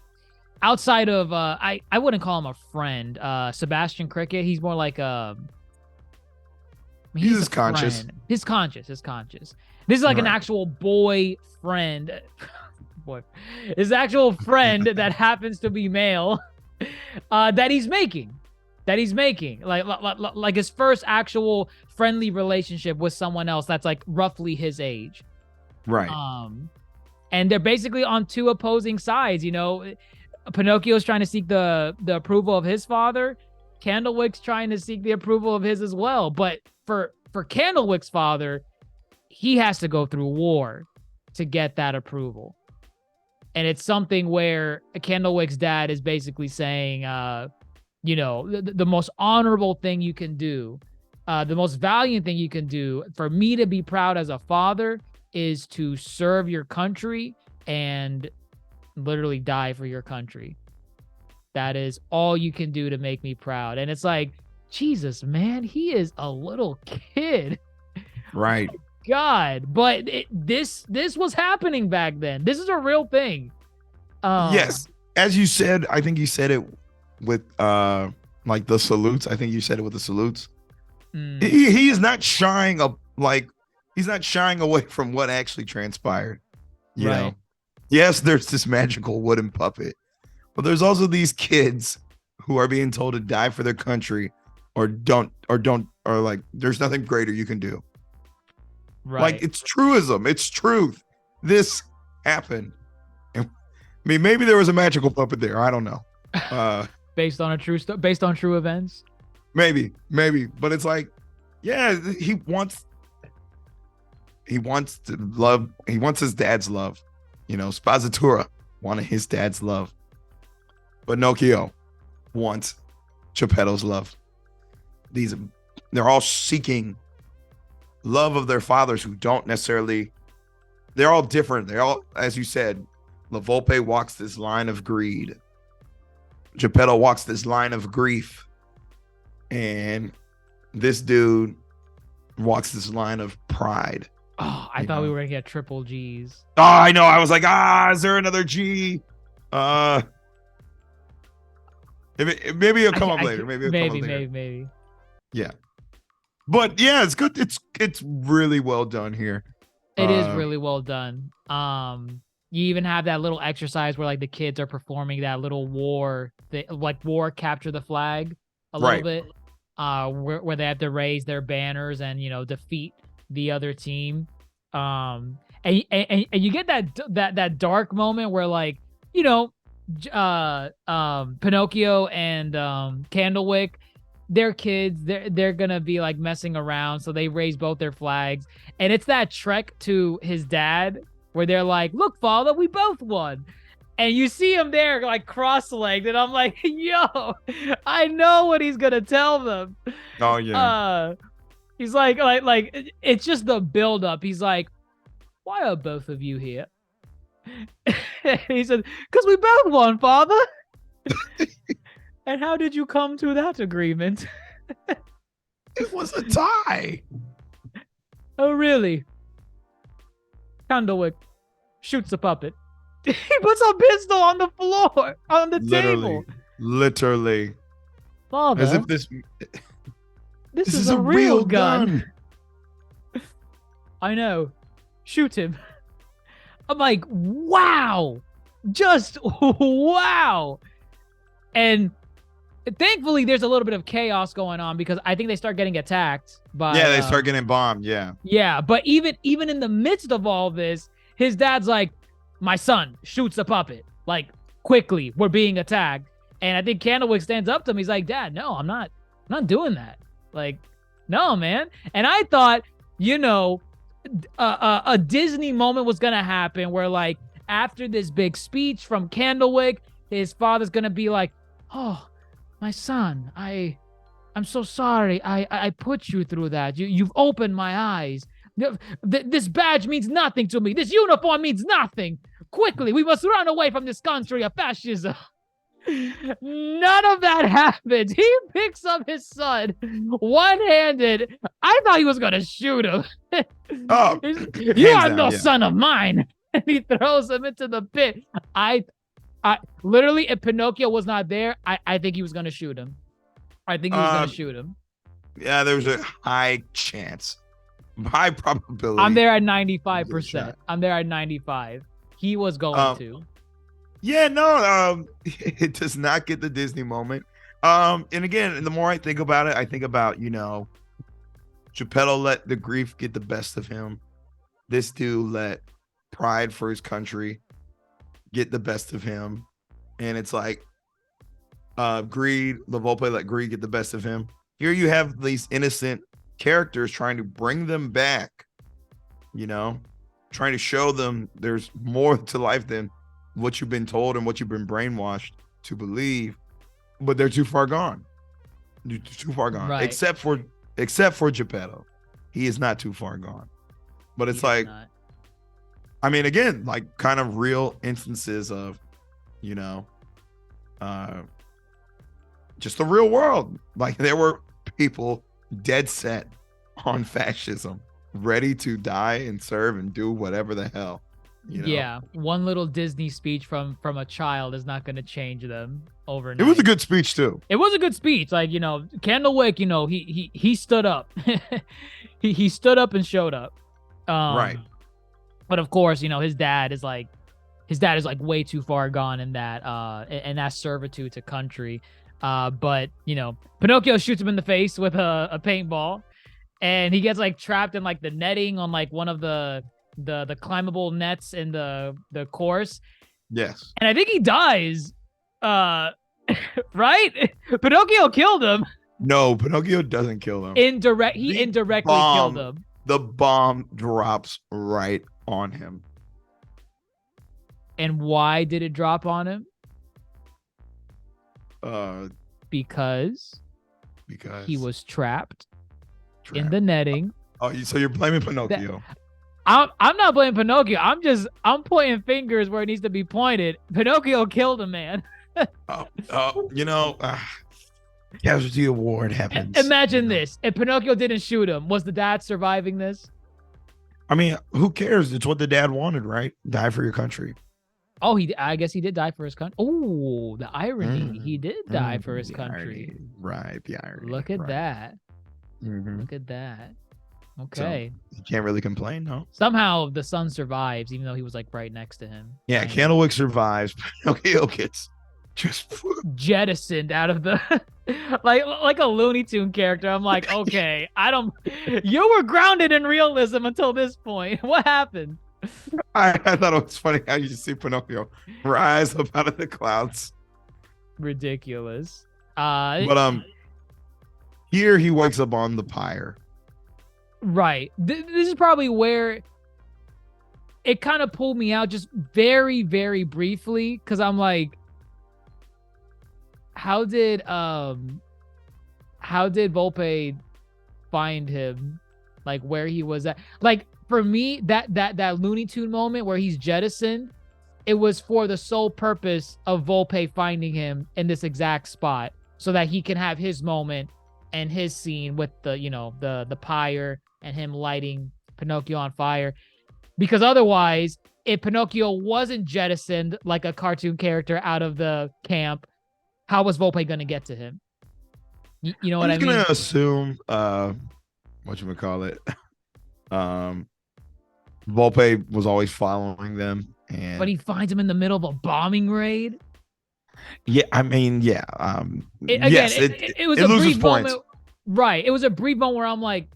S3: outside of I wouldn't call him a friend. Sebastian Cricket. He's more like he's conscious. His conscious. This is like an actual boy friend. His actual friend that happens to be male, that he's making, like his first actual friendly relationship with someone else that's like roughly his age,
S4: right?
S3: And they're basically on two opposing sides. Pinocchio's trying to seek the approval of his father. Candlewick's trying to seek the approval of his as well. But for Candlewick's father, he has to go through war to get that approval. And it's something where Candlewick's dad is basically saying, the most honorable thing you can do, the most valiant thing you can do for me to be proud as a father is to serve your country and literally die for your country. That is all you can do to make me proud. And it's like, Jesus, man, he is a little kid.
S4: Right.
S3: God, but this was happening back then. This is a real thing.
S4: Yes, as you said, I think you said it with like the salutes. I think you said it with the salutes. He is not shying up, like he's not shying away from what actually transpired. You know, yes, there's this magical wooden puppet, but there's also these kids who are being told to die for their country, or like there's nothing greater you can do. Right. Like it's truism. It's truth. This happened. I mean, maybe there was a magical puppet there. I don't know.
S3: Based on true events.
S4: Maybe. But it's like, yeah, he wants to love. He wants his dad's love. Spazzatura wanted his dad's love. Pinocchio wants Geppetto's love. They're all seeking love of their fathers who don't necessarily, they're all different. They're all, as you said, La Volpe walks this line of greed. Geppetto walks this line of grief. And this dude walks this line of pride.
S3: Oh, I thought we were going to get triple G's.
S4: Oh, I know. I was like, is there another G? Maybe it'll come up later. Maybe. Yeah. But yeah, it's good. It's really well done here.
S3: It is really well done. You even have that little exercise where like the kids are performing that little war capture the flag a little bit, where they have to raise their banners and defeat the other team. And you get that dark moment where like Pinocchio and Candlewick, their kids, they're gonna be like messing around, so they raise both their flags, and it's that trek to his dad where they're like, look, father, we both won, and you see him there like cross-legged, and I'm like, yo, I know what he's gonna tell them.
S4: Oh yeah.
S3: He's like it's just the build up. He's like, why are both of you here? He said, "Because we both won, Father." And how did you come to that agreement?
S4: It was a tie.
S3: Oh, really? Candlewick shoots the puppet. He puts a pistol on the floor, on the table.
S4: Literally.
S3: Father,
S4: As if this
S3: is
S4: a
S3: a real
S4: real gun.
S3: I know. Shoot him. I'm like, wow. Just wow. And thankfully, there's a little bit of chaos going on because I think they start getting attacked by.
S4: Yeah, they start getting bombed. Yeah.
S3: Yeah, but even in the midst of all this, his dad's like, "My son shoots the puppet. Like, quickly, we're being attacked." And I think Candlewick stands up to him. He's like, "Dad, no, I'm not doing that. Like, no, man." And I thought, a Disney moment was gonna happen where, like, after this big speech from Candlewick, his father's gonna be like, "Oh, my son, I'm so sorry. I put you through that. You've opened my eyes. This badge means nothing to me. This uniform means nothing. Quickly, we must run away from this country of fascism." None of that happened. He picks up his son one-handed. I thought he was gonna shoot him.
S4: Oh,
S3: You are no son of mine. And he throws him into the pit. I literally, if Pinocchio was not there, I think he was gonna shoot him. I think he was gonna shoot him.
S4: Yeah, there's a high chance, high probability.
S3: I'm there at 95%. I'm there at 95. He was going to.
S4: Yeah, no, it does not get the Disney moment. And again, the more I think about it, I think about, Geppetto let the grief get the best of him. This dude let pride for his country get the best of him. And it's like, greed, La Volpe let greed get the best of him. Here you have these innocent characters trying to bring them back, trying to show them there's more to life than what you've been told and what you've been brainwashed to believe, but they're too far gone. Too far gone.
S3: Right.
S4: Except for Geppetto. He is not too far gone. But it's like, I mean, again, like kind of real instances of, just the real world. Like there were people dead set on fascism, ready to die and serve and do whatever the hell.
S3: Yeah, one little Disney speech from a child is not going to change them overnight.
S4: It was a good speech too.
S3: It was a good speech. Like, Candlewick, he stood up. he stood up and showed up.
S4: Right.
S3: But of course, his dad is like way too far gone in that servitude to country. But Pinocchio shoots him in the face with a paintball, and he gets like trapped in like the netting on like one of the climbable nets in the course.
S4: Yes.
S3: And I think he dies. Right? Pinocchio killed him.
S4: No, Pinocchio doesn't kill him.
S3: He indirectly killed him.
S4: The bomb drops right on him.
S3: And why did it drop on him? Because he was trapped in the netting.
S4: Oh, so you're blaming Pinocchio?
S3: I'm not blaming Pinocchio. I'm pointing fingers where it needs to be pointed. Pinocchio killed a man.
S4: Casualty award happens.
S3: Imagine this. If Pinocchio didn't shoot him, was the dad surviving this?
S4: I mean, who cares? It's what the dad wanted, right? Die for your country.
S3: Oh, I guess he did die for his country. Oh, the irony. He did die for his country.
S4: Irony. Right, the irony.
S3: Look at that.
S4: Mm-hmm.
S3: Look at that. Okay.
S4: So you can't really complain, no?
S3: Somehow the son survives, even though he was like right next to him.
S4: Yeah, Candlewick survives. Pinocchio gets just
S3: jettisoned out of the like a Looney Tune character. I'm like, okay, you were grounded in realism until this point. What happened?
S4: I thought it was funny how you see Pinocchio rise up out of the clouds.
S3: Ridiculous.
S4: But here he wakes up on the pyre.
S3: Right. This is probably where it kind of pulled me out just very, very briefly, because I'm like, how did Volpe find him? Like where he was at? Like for me, that Looney Tune moment where he's jettisoned, it was for the sole purpose of Volpe finding him in this exact spot so that he can have his moment and his scene with the, the pyre and him lighting Pinocchio on fire. Because otherwise, if Pinocchio wasn't jettisoned like a cartoon character out of the camp, how was Volpe going to get to him? You know what I mean?
S4: I'm just going to assume, whatchamacallit, Volpe was always following them.
S3: But he finds him in the middle of a bombing raid?
S4: Yeah, I mean, yeah.
S3: It was
S4: it
S3: a
S4: loses
S3: brief
S4: points.
S3: moment. Right. It was a brief moment where I'm like,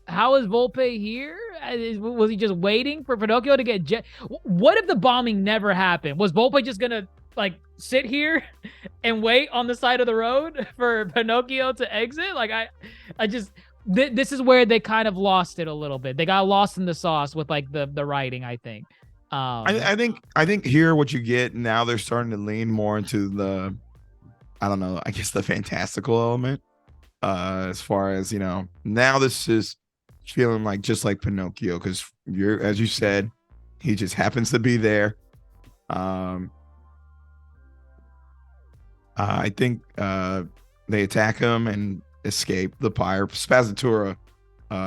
S3: how is Volpe here? Was he just waiting for Pinocchio to get jet? What if the bombing never happened? Was Volpe just gonna like sit here and wait on the side of the road for Pinocchio to exit? Like this is where they kind of lost it a little bit. They got lost in the sauce with like the writing, I think.
S4: I think here what you get now, they're starting to lean more into the, I don't know, I guess the fantastical element. As far as, now this is feeling like just like Pinocchio, because as you said, he just happens to be there. I think they attack him and escape the pyre. Spazzatura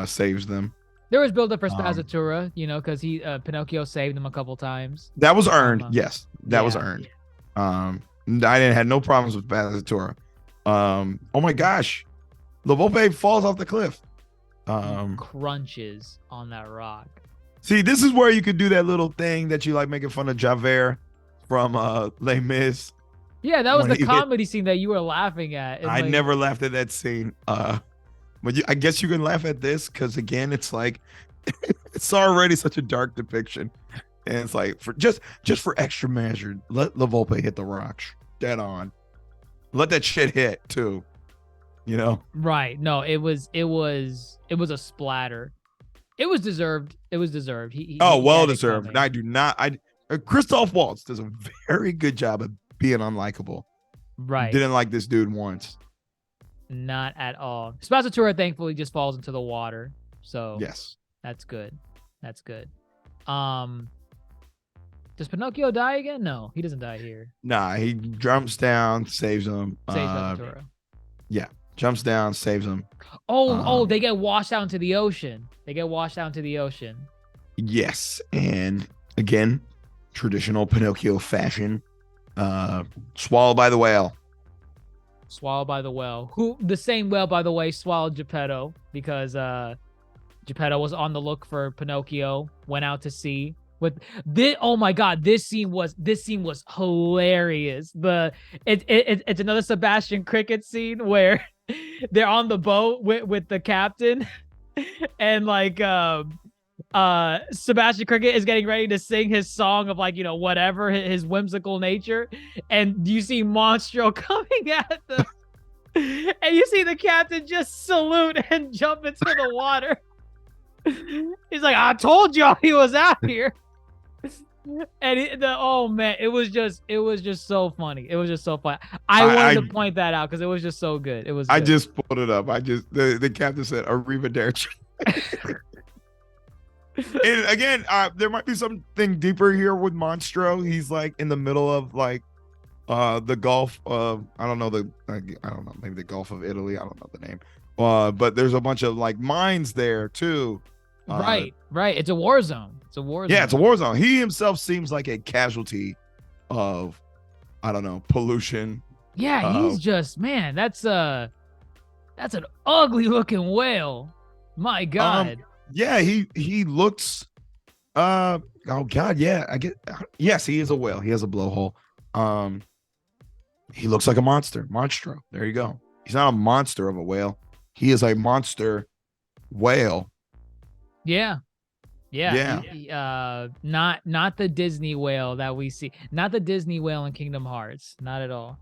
S4: saves them.
S3: There was build up for Spazzatura, because Pinocchio saved him a couple times.
S4: That was earned. Yes, that was earned. I had no problems with Spazzatura. Oh my gosh, the Volpe falls off the cliff.
S3: Crunches on that rock.
S4: See, this is where you could do that little thing that you like making fun of Javert from Les Mis.
S3: Yeah, that was the comedy scene that you were laughing at.
S4: I never laughed at that scene. But I guess you can laugh at this because again, it's like it's already such a dark depiction, and it's like for just for extra measure, let La Volpe hit the rocks dead on. Let that shit hit too. Right.
S3: No, it was a splatter. It was deserved. He
S4: well deserved. I do not. Christoph Waltz does a very good job of being unlikable.
S3: Right.
S4: Didn't like this dude once.
S3: Not at all. Spazzatura thankfully just falls into the water. So
S4: yes,
S3: that's good. That's good. Does Pinocchio die again? No, he doesn't die here.
S4: Nah, he jumps down, saves him.
S3: Saves Spazzatura.
S4: Yeah. Jumps down, saves him.
S3: They get washed out into the ocean.
S4: Yes. And again, traditional Pinocchio fashion. Swallowed by the whale.
S3: Who the same whale, by the way, swallowed Geppetto because Geppetto was on the look for Pinocchio, went out to sea. With this, oh my god, this scene was hilarious. It's another Sebastian Cricket scene where they're on the boat with the captain, and like Sebastian Cricket is getting ready to sing his song of like whatever his whimsical nature, and you see Monstro coming at them, and you see the captain just salute and jump into the water. He's like, I told y'all he was out here. And it was just so funny. I wanted to point that out because it was just so good.
S4: I just pulled it up. The captain said arrivederci. And again, there might be something deeper here with Monstro. He's like in the middle of like the Gulf of I don't know, maybe the Gulf of Italy. I don't know the name. But there's a bunch of like mines there too.
S3: Right. It's a war zone.
S4: Yeah, it's a war zone. He himself seems like a casualty of, I don't know, pollution.
S3: Yeah, he's just, man, that's an ugly looking whale. My God.
S4: Yeah, he looks. Oh God, yeah. Yes, he is a whale. He has a blowhole. He looks like a monstro. There you go. He's not a monster of a whale. He is a monster whale.
S3: Yeah. Not the Disney whale that we see. Not the Disney whale in Kingdom Hearts. Not at all.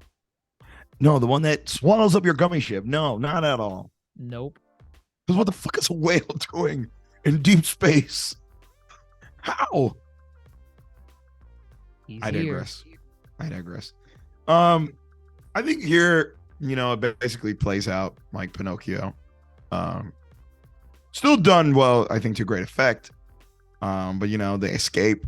S4: No, the one that swallows up your gummy ship. No, not at all.
S3: Nope.
S4: Because what the fuck is a whale doing in deep space? How? I digress. I think here, it basically plays out like Pinocchio. Still done well, I think, to great effect. But they escape.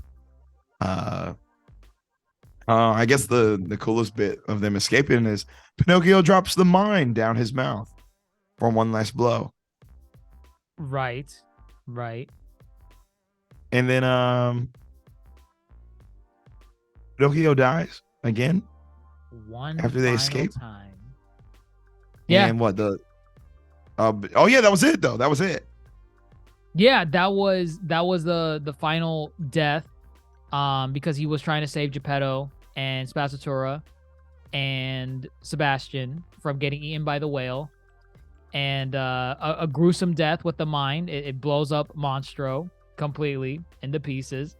S4: I guess the coolest bit of them escaping is Pinocchio drops the mine down his mouth for one last blow.
S3: Right. Right.
S4: And then Pinocchio dies again
S3: One
S4: after they
S3: final
S4: escape.
S3: time. Yeah.
S4: And what the oh yeah, that was it though. That was it.
S3: Yeah, that was the final death. Because he was trying to save Geppetto and Spazzatura and Sebastian from getting eaten by the whale. And a gruesome death with the mine. It blows up Monstro completely into pieces.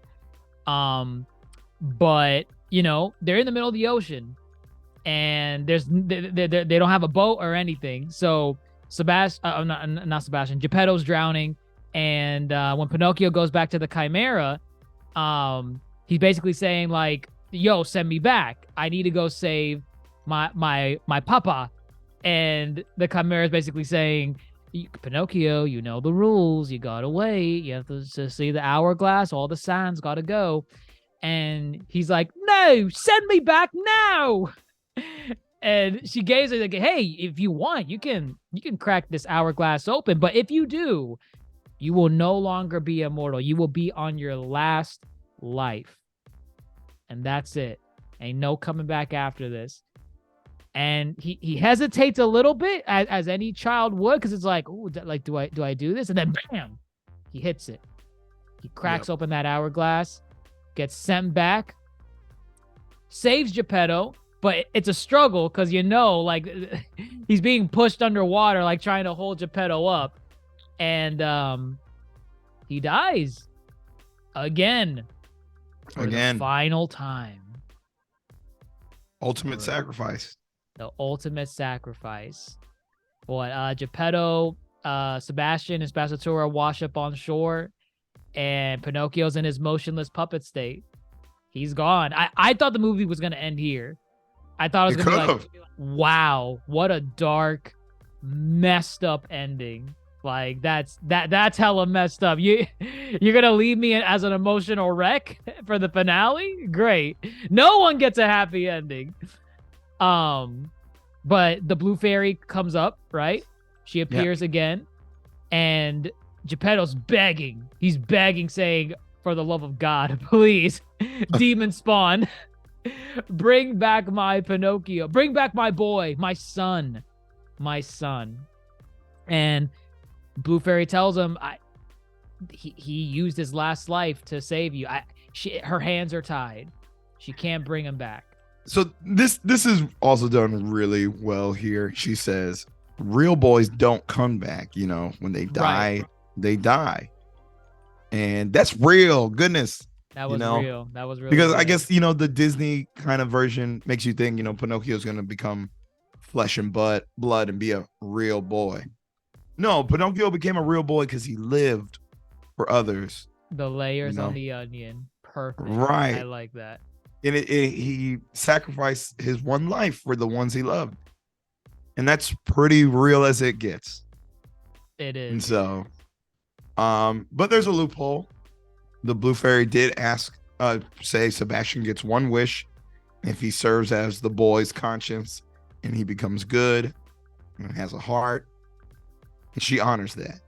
S3: But you know, they're in the middle of the ocean, and they don't have a boat or anything. So not Sebastian, Geppetto's drowning, and when Pinocchio goes back to the Chimera, he's basically saying like, "Yo, send me back. I need to go save my papa." And the Chimera is basically saying, "Pinocchio, you know the rules. You gotta wait. You have to see the hourglass. All the signs gotta go." And he's like, "No, send me back now." And she gazes like, "Hey, if you want, you can crack this hourglass open. But if you do, you will no longer be immortal. You will be on your last life. And that's it. Ain't no coming back after this." And he hesitates a little bit, as any child would, because it's like, "Ooh, like, do I do this?" And then bam, he hits it. He cracks open that hourglass, gets sent back, saves Geppetto, but it's a struggle because like he's being pushed underwater, like trying to hold Geppetto up, and he dies again for the final time.
S4: Ultimate sacrifice.
S3: The ultimate sacrifice. But Geppetto, Sebastian, and Spazzatura wash up on shore, and Pinocchio's in his motionless puppet state. He's gone. I thought the movie was gonna end here. I thought it was gonna be like, wow, what a dark, messed up ending. Like that's hella messed up. You're gonna leave me as an emotional wreck for the finale? Great. No one gets a happy ending. But the blue fairy comes up, right? She appears again, and Geppetto's begging. He's begging, saying, "For the love of God, please, demon spawn, bring back my Pinocchio. Bring back my boy, my son. And Blue Fairy tells him, he used his last life to save you. Her hands are tied. She can't bring him back.
S4: So this is also done really well here. She says, real boys don't come back. When they die, they die. And that's real. Goodness.
S3: That was real. That was real.
S4: Because I guess, the Disney kind of version makes you think, Pinocchio's going to become flesh and blood and be a real boy. No, Pinocchio became a real boy because he lived for others.
S3: The layers on the onion. Perfect.
S4: Right.
S3: I like that.
S4: And he sacrificed his one life for the ones he loved. And that's pretty real as it gets.
S3: It is.
S4: And so, but there's a loophole. The Blue Fairy did say Sebastian gets one wish if he serves as the boy's conscience and he becomes good and has a heart. And she honors that.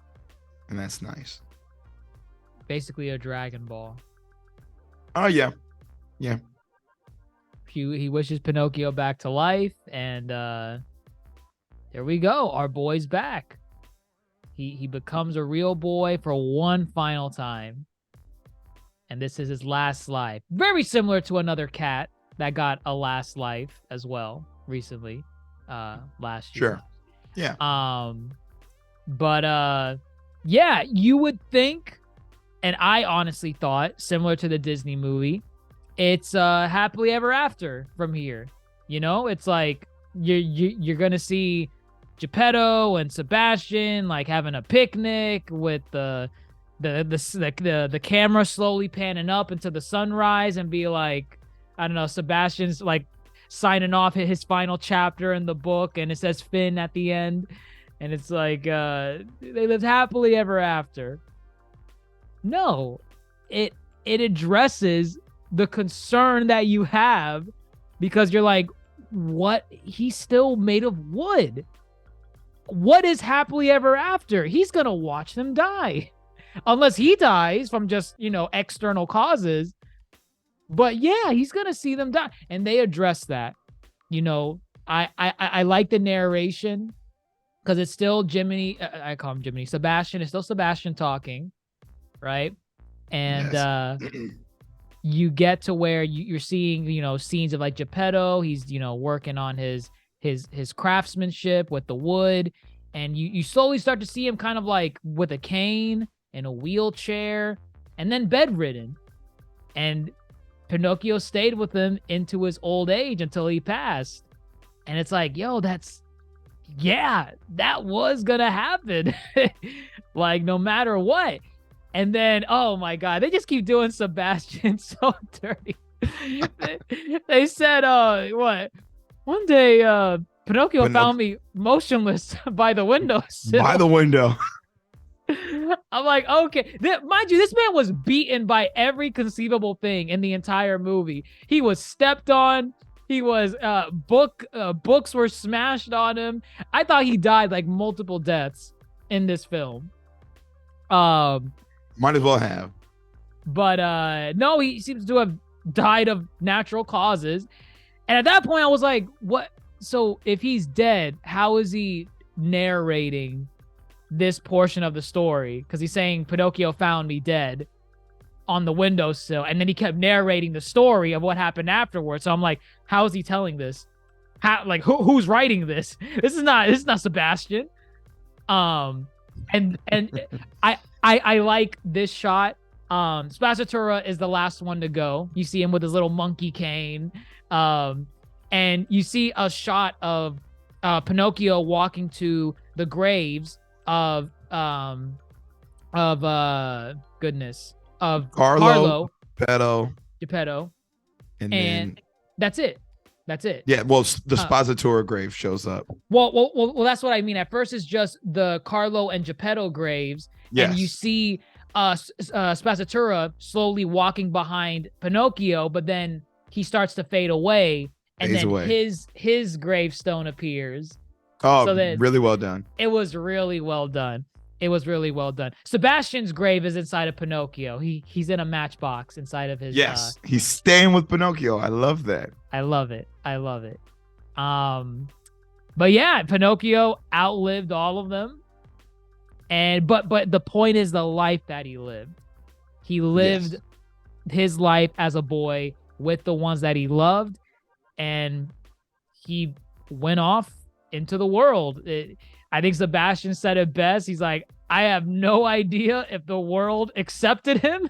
S4: And that's nice.
S3: Basically a Dragon Ball.
S4: Oh, yeah. Yeah.
S3: He wishes Pinocchio back to life, and there we go. Our boy's back. He becomes a real boy for one final time. And this is his last life. Very similar to another cat that got a last life as well recently. Last year.
S4: Sure. Yeah.
S3: But yeah, you would think, and I honestly thought, similar to the Disney movie, it's happily ever after from here. It's like you're gonna see Geppetto and Sebastian like having a picnic with the camera slowly panning up into the sunrise, and be like, I don't know, Sebastian's like signing off his final chapter in the book, and it says Finn at the end, and it's like they lived happily ever after. No, it addresses the concern that you have, because you're like, what? He's still made of wood. What is happily ever after? He's gonna watch them die, unless he dies from just, external causes. But yeah, he's gonna see them die, and they address that. I like the narration, because it's still Jiminy. I call him Jiminy. Sebastian. It's still Sebastian talking, right? And
S4: Yes.
S3: You get to where you're seeing, scenes of like Geppetto. He's, working on his craftsmanship with the wood, and you slowly start to see him kind of like with a cane and a wheelchair, and then bedridden. And Pinocchio stayed with him into his old age until he passed. And it's like, yo, that was gonna happen. Like, no matter what. And then, oh my God, they just keep doing Sebastian so dirty. They said, what? One day, Pinocchio found me motionless by the windowsill.
S4: By the window.
S3: I'm like, okay. Mind you, this man was beaten by every conceivable thing in the entire movie. He was stepped on. He was books were smashed on him. I thought he died like multiple deaths in this film.
S4: Might as well have.
S3: But no, he seems to have died of natural causes. And at that point, I was like, what? So if he's dead, how is he narrating this portion of the story? Because he's saying Pinocchio found me dead on the windowsill, and then he kept narrating the story of what happened afterwards. So I'm like, how is he telling this? Who's writing this? This is not Sebastian. And I like this shot. Spazzatura is the last one to go. You see him with his little monkey cane. And you see a shot of Pinocchio walking to the graves of Carlo, Geppetto,
S4: and
S3: then that's it.
S4: Yeah, well, the Spazzatura grave shows up.
S3: Well, that's what I mean. At first, it's just the Carlo and Geppetto graves,
S4: yes.
S3: And you see Spazzatura slowly walking behind Pinocchio, but then he starts to fade away, and his gravestone appears.
S4: Oh, so really well done.
S3: It was really well done. Sebastian's grave is inside of Pinocchio. He's in a matchbox inside of his.
S4: Yes, he's staying with Pinocchio. I love that.
S3: I love it. But yeah, Pinocchio outlived all of them. But the point is the life that he lived. He lived his life as a boy with the ones that he loved, and he went off into the world. I think Sebastian said it best. He's like, I have no idea if the world accepted him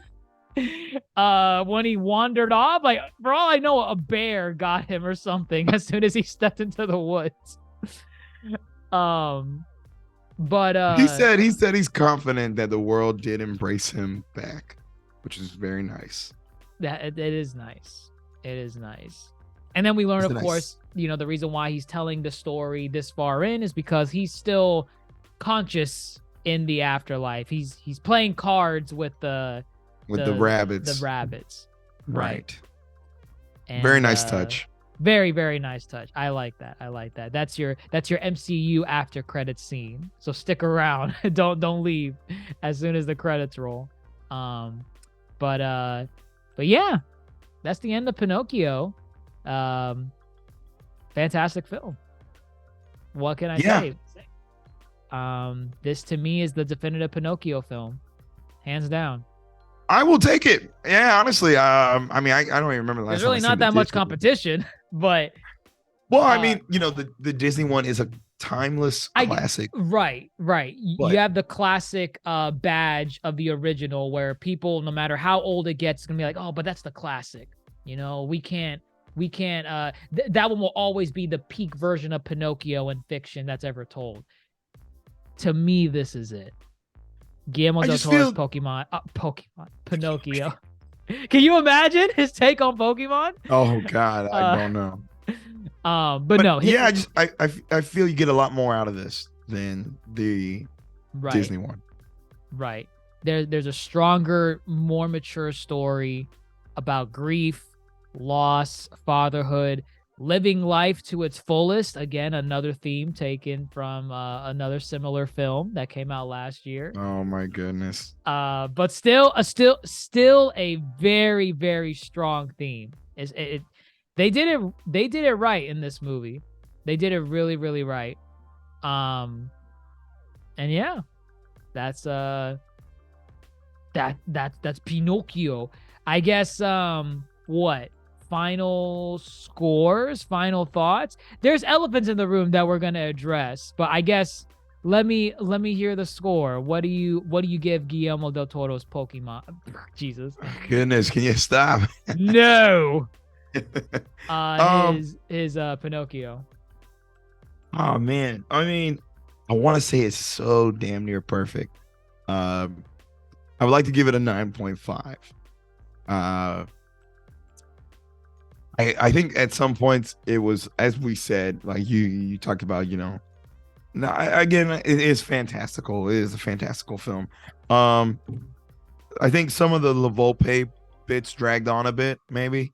S3: when he wandered off. Like, for all I know, a bear got him or something as soon as he stepped into the woods. But
S4: he said he's confident that the world did embrace him back, which is very nice.
S3: It is nice. And then we learn, of course, the reason why he's telling the story this far in is because he's still conscious in the afterlife. He's playing cards with the rabbits. The rabbits.
S4: Right. And, very nice touch.
S3: Very, very nice touch. I like that. That's your MCU after credits scene. So stick around. Don't leave as soon as the credits roll. But yeah, that's the end of Pinocchio. Fantastic film. What can I say? This to me is the definitive Pinocchio film, hands down.
S4: I will take it. Yeah, honestly. I don't even remember the last.
S3: There's really not that much competition, but.
S4: Well, I mean, the Disney one is a timeless classic. Right.
S3: But you have the classic badge of the original, where people, no matter how old it gets, it's gonna be like, oh, but that's the classic. We can't. That one will always be the peak version of Pinocchio in fiction that's ever told. To me, this is it. Guillermo Del Toro's Pinocchio. Can you imagine his take on Pokemon?
S4: Oh God, I don't know.
S3: But no.
S4: I feel you get a lot more out of this than the Disney one.
S3: Right. There's a stronger, more mature story. about grief, loss, fatherhood, living life to its fullest. Again, another theme taken from another similar film that came out last year.
S4: Oh my goodness.
S3: But still a very, very strong theme. They did it right in this movie. They did it really, really right. And yeah, that's that's Pinocchio. I guess what? Final scores, final thoughts. There's elephants in the room that we're gonna address, but I guess let me hear the score. What do you give Guillermo Del Toro's Pokemon? Jesus.
S4: Goodness, can you stop?
S3: No. His Pinocchio.
S4: Oh man, I mean, I want to say it's so damn near perfect. I would like to give it a 9.5. I think at some points it was, as we said, like you talked about, no, again, it is fantastical. It is a fantastical film. I think some of the La Volpe bits dragged on a bit, maybe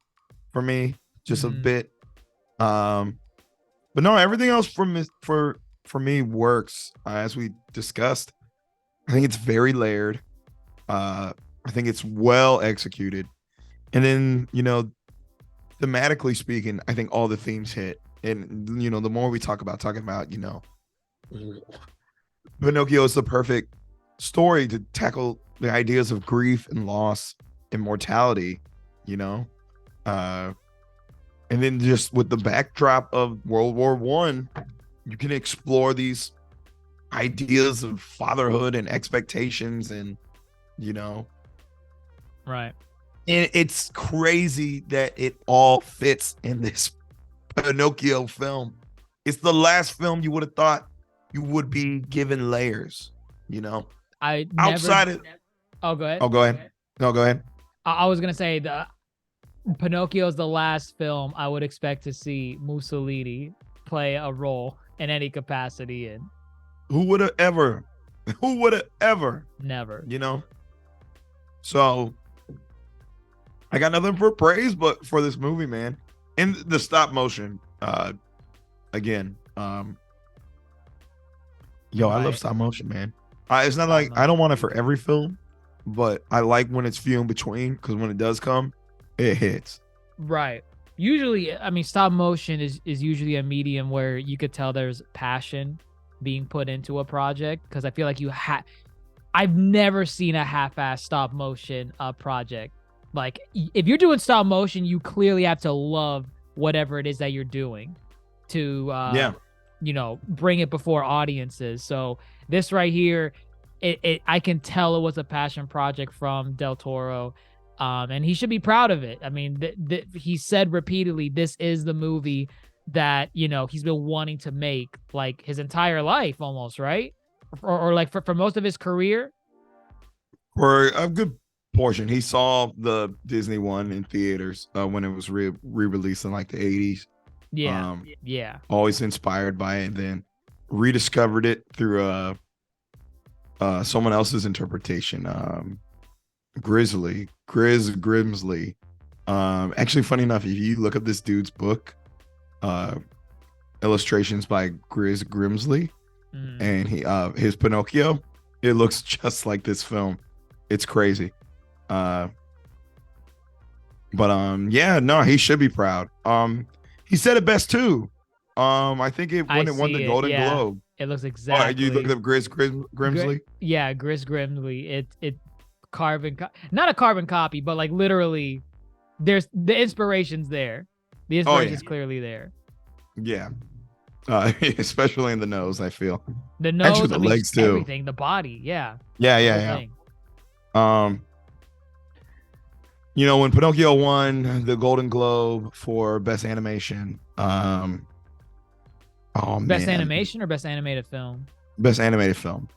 S4: for me, just a bit. But no, everything else for me works. As we discussed, I think it's very layered. I think it's well executed, and then thematically speaking, I think all the themes hit. And the more we talking about Pinocchio is the perfect story to tackle the ideas of grief and loss and mortality, and then just with the backdrop of World War I, you can explore these ideas of fatherhood and expectations and
S3: right.
S4: And it's crazy that it all fits in this Pinocchio film. It's the last film you would have thought you would be given layers,
S3: I
S4: outside
S3: never,
S4: of.
S3: Oh, go ahead.
S4: Oh, go ahead. No, go ahead.
S3: I was gonna say the Pinocchio is the last film I would expect to see Mussolini play a role in any capacity in.
S4: Who would have ever? Who would have ever?
S3: Never.
S4: So I got nothing for praise, but for this movie, man, and the stop motion, again, I love stop motion, man. It's not like I don't want it for every film, but I like when it's few in between, because when it does come, it hits.
S3: Right. Usually, I mean, stop motion is usually a medium where you could tell there's passion being put into a project, because I feel like I've never seen a half-ass stop motion project. Like, if you're doing stop motion, you clearly have to love whatever it is that you're doing to bring it before audiences. So this right here, I can tell it was a passion project from Del Toro, and he should be proud of it. I mean, he said repeatedly, this is the movie that he's been wanting to make like his entire life, almost, right? Or like for most of his career.
S4: For a good portion, he saw the Disney one in theaters when it was re-released in like the 80s.
S3: Yeah.
S4: Always inspired by it, and then rediscovered it through someone else's interpretation. Grimsley. Actually, funny enough, if you look up this dude's book, illustrations by Grimsley, and his Pinocchio, it looks just like this film. It's crazy. But he should be proud. He said it best too. I think when it won the Golden Globe.
S3: It looks exactly.
S4: You looked up Grimsley?
S3: Yeah, Grimsley. It not a carbon copy, but like literally, there's the inspiration's there. The inspiration is clearly there.
S4: Yeah. Especially in the nose, I feel.
S3: The nose,
S4: actually, the legs too.
S3: Everything, the body, yeah.
S4: Yeah. When Pinocchio won the Golden Globe for Best Animation,
S3: Best Animation or Best Animated Film?
S4: Best Animated Film.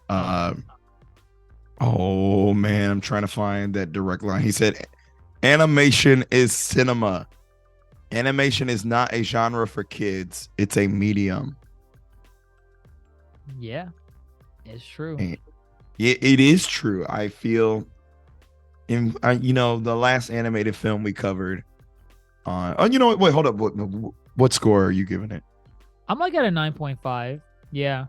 S4: Oh man, I'm trying to find that direct line. He said, "Animation is cinema. Animation is not a genre for kids. It's a medium."
S3: Yeah, it's true.
S4: And it is true. I feel in the last animated film we covered on. Oh, you know what? Wait, hold up. What score are you giving it?
S3: I'm like at a 9.5. Yeah.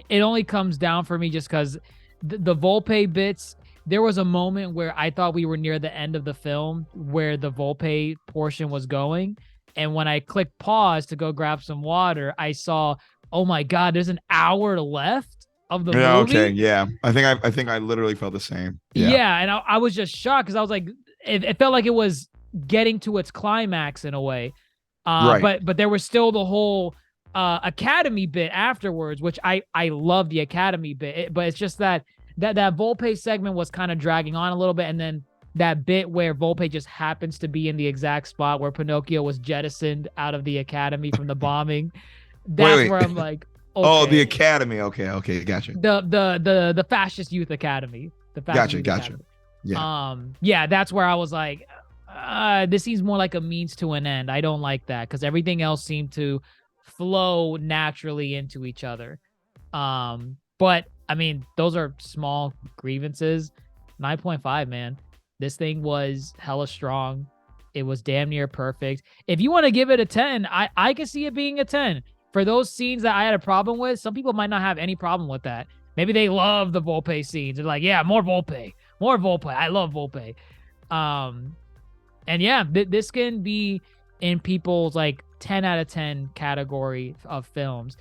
S3: It only comes down for me just because the Volpe bits. There was a moment where I thought we were near the end of the film where the Volpe portion was going. And when I clicked pause to go grab some water, I saw, oh my God, there's an hour left of the
S4: Yeah.
S3: movie.
S4: Okay. Yeah. I think I literally felt the same. Yeah.
S3: Yeah. And I was just shocked because I was like, it felt like it was getting to its climax in a way.
S4: Right.
S3: But there was still the whole Academy bit afterwards, which I love the Academy bit. But it's just that Volpe segment was kind of dragging on a little bit, and then that bit where Volpe just happens to be in the exact spot where Pinocchio was jettisoned out of the Academy from the bombing. That's
S4: Wait.
S3: where I'm like, okay.
S4: Oh, the Academy. Okay. Okay. Gotcha.
S3: The Fascist Youth Academy. The Fascist Youth
S4: Gotcha.
S3: Academy.
S4: Yeah.
S3: Yeah, that's where I was like, this seems more like a means to an end. I don't like that because everything else seemed to flow naturally into each other. But I mean, those are small grievances. 9.5, man. This thing was hella strong. It was damn near perfect. If you want to give it a 10, I can see it being a 10. For those scenes that I had a problem with, some people might not have any problem with that. Maybe they love the Volpe scenes. They're like, yeah, more Volpe. More Volpe. I love Volpe. And yeah, this can be in people's like 10 out of 10 category of films.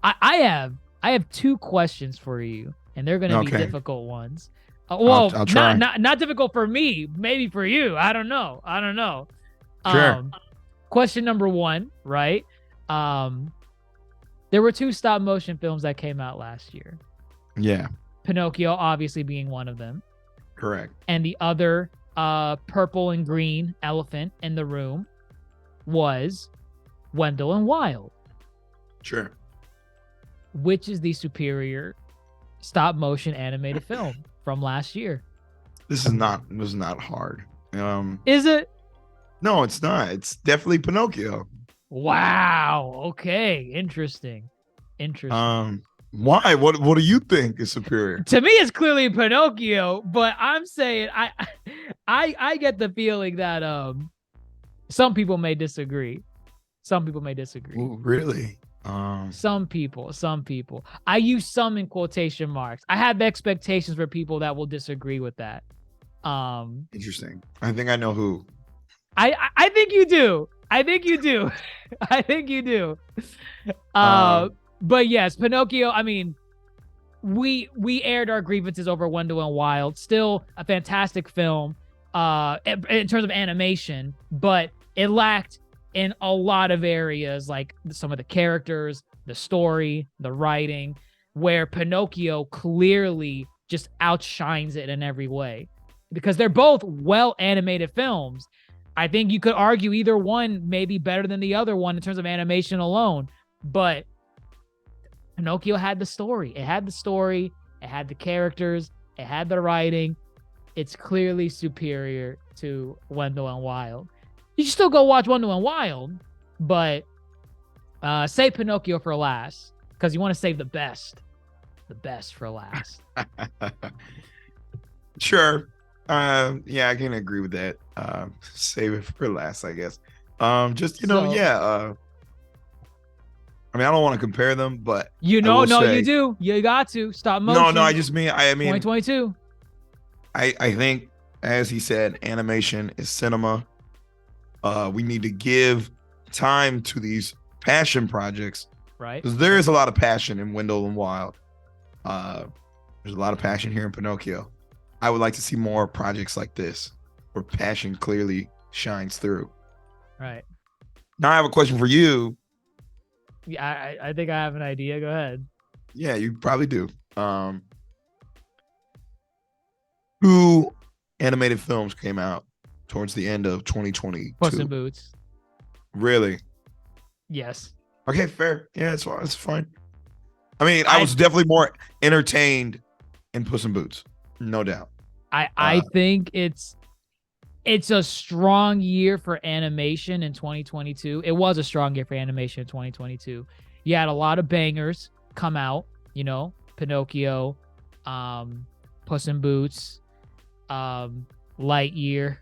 S3: I have two questions for you, and they're going to be difficult ones. Well,
S4: I'll try.
S3: Not difficult for me, maybe for you. I don't know.
S4: Sure.
S3: Question number one, right? There were two stop motion films that came out last year.
S4: Yeah.
S3: Pinocchio obviously being one of them.
S4: Correct.
S3: And the other purple and green elephant in the room was Wendell and Wild.
S4: Sure.
S3: Which is the superior stop motion animated film from last year?
S4: This was not hard.
S3: Is it?
S4: No, it's not. It's definitely Pinocchio.
S3: Wow. Okay. Interesting.
S4: Why? What do you think is superior?
S3: To me, it's clearly Pinocchio, but I'm saying I get the feeling that some people may disagree.
S4: Ooh, really?
S3: Some people. I use some in quotation marks. I have expectations for people that will disagree with that.
S4: Interesting. I think I know who.
S3: I think you do. I think you do. But yes, Pinocchio, I mean, we aired our grievances over Wendell and Wild. Still a fantastic film in terms of animation, but it lacked in a lot of areas, like some of the characters, the story, the writing, where Pinocchio clearly just outshines it in every way. Because they're both well animated films. I think you could argue either one may be better than the other one in terms of animation alone, but Pinocchio had the story. It had the characters, it had the writing. It's clearly superior to Wendell and Wild. You should still go watch Wendell and Wild, but save Pinocchio for last because you want to save the best for last.
S4: Sure. Yeah, I can agree with that. Save it for last, I guess. I mean, I don't want to compare them, but
S3: you do. You got to stop motion.
S4: No, I mean
S3: 2022.
S4: I think, as he said, animation is cinema. We need to give time to these passion projects,
S3: right?
S4: Because there is a lot of passion in Wendell and Wild. There's a lot of passion here in Pinocchio. I would like to see more projects like this where passion clearly shines through.
S3: Right.
S4: Now I have a question for you.
S3: Yeah, I think I have an idea. Go ahead.
S4: Yeah, you probably do. Two animated films came out towards the end of 2022.
S3: Puss in Boots.
S4: Really?
S3: Yes.
S4: Okay, fair. Yeah, it's fine. I mean, I was definitely more entertained in Puss in Boots. No doubt.
S3: I think it's a strong year for animation in 2022. It was a strong year for animation in 2022. You had a lot of bangers come out, Pinocchio, Puss in Boots. Lightyear.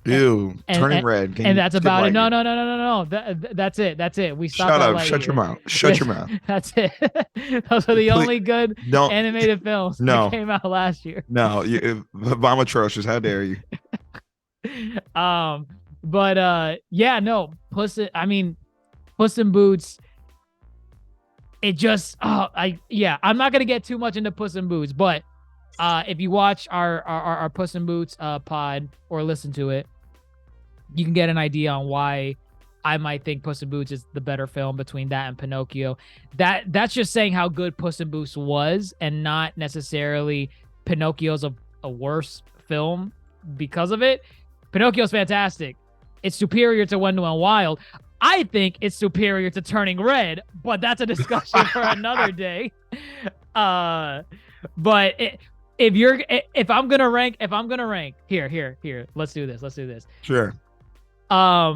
S4: Ew, Turning
S3: And-
S4: Red. Can
S3: And
S4: you
S3: that's
S4: skip
S3: about it. No,
S4: Lightyear?
S3: no, no, no, no, no. That's it. That's it. We stopped
S4: Shut
S3: at
S4: up. Shut your
S3: Lightyear.
S4: mouth. Shut your mouth.
S3: That's it. Those are the
S4: Please,
S3: only good
S4: don't.
S3: animated films
S4: No.
S3: that came out last year.
S4: No, I'm atrocious. How dare you?
S3: Yeah, no, Puss in Boots. It just, I'm not gonna get too much into Puss in Boots, but if you watch our Puss in Boots pod or listen to it, you can get an idea on why I might think Puss in Boots is the better film between that and Pinocchio. That's just saying how good Puss in Boots was, and not necessarily Pinocchio's a worse film because of it. Pinocchio's fantastic. It's superior to When the Wild. I think it's superior to Turning Red, but that's a discussion for another day. If I'm gonna rank, here, let's do this.
S4: Sure.
S3: I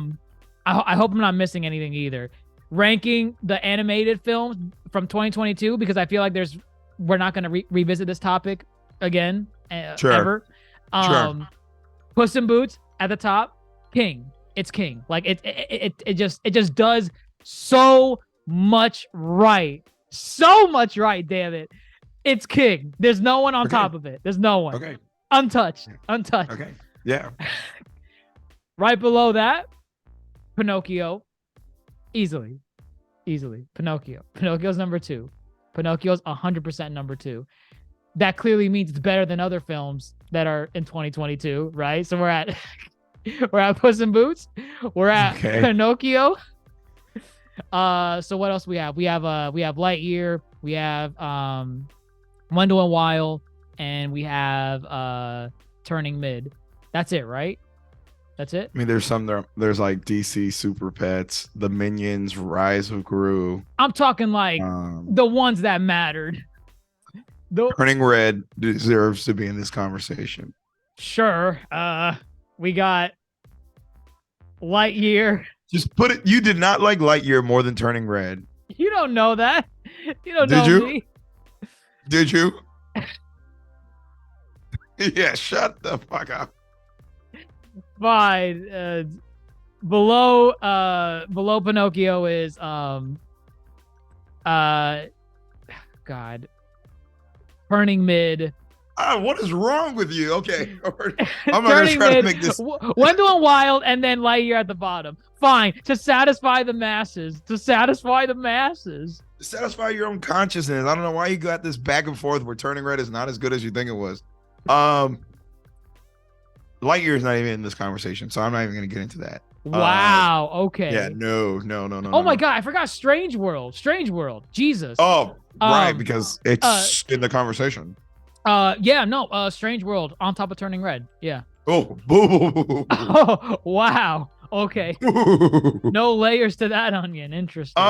S3: hope I'm not missing anything either. Ranking the animated films from 2022, because I feel like we're not gonna revisit this topic again
S4: Sure.
S3: ever.
S4: Sure.
S3: Puss in Boots at the top, king. It's king. Like it just does so much right. So much right, damn it. It's king. There's no one on top of it. There's no one.
S4: Okay.
S3: Untouched.
S4: Okay. Yeah.
S3: Right below that, Pinocchio. Easily. Pinocchio. Pinocchio's number 2. Pinocchio's 100% number 2. That clearly means it's better than other films that are in 2022, right? So we're at Puss in Boots. We're at Pinocchio. So what else we have? We have Lightyear. We have Wendell and Wild, and we have Turning Mid. That's it, right? That's it.
S4: I mean, there's like DC Super Pets, The Minions, Rise of Gru.
S3: I'm talking like the ones that mattered.
S4: Turning Red deserves to be in this conversation.
S3: Sure. We got Lightyear.
S4: Just put it. You did not like Lightyear more than Turning Red.
S3: You don't know that. You don't
S4: Did
S3: know
S4: you?
S3: me.
S4: Did you? Yeah, shut the fuck up.
S3: Fine. Below Pinocchio is God. Turning Mid.
S4: What is wrong with you? Okay. I'm not gonna try to make this.
S3: Wendell and Wild, and then Lightyear at the bottom. Fine. To satisfy the masses. Satisfy
S4: your own consciousness. I don't know why you got this back and forth where Turning Red is not as good as you think it was. Lightyear is not even in this conversation, so I'm not even gonna get into that.
S3: Wow. Okay.
S4: Yeah. No.
S3: Oh my God! I forgot Strange World. Jesus.
S4: Oh, right, because it's in the conversation.
S3: Strange World on top of Turning Red. Yeah.
S4: Oh, boo.
S3: Oh, wow. Okay. No layers to that onion. Interesting.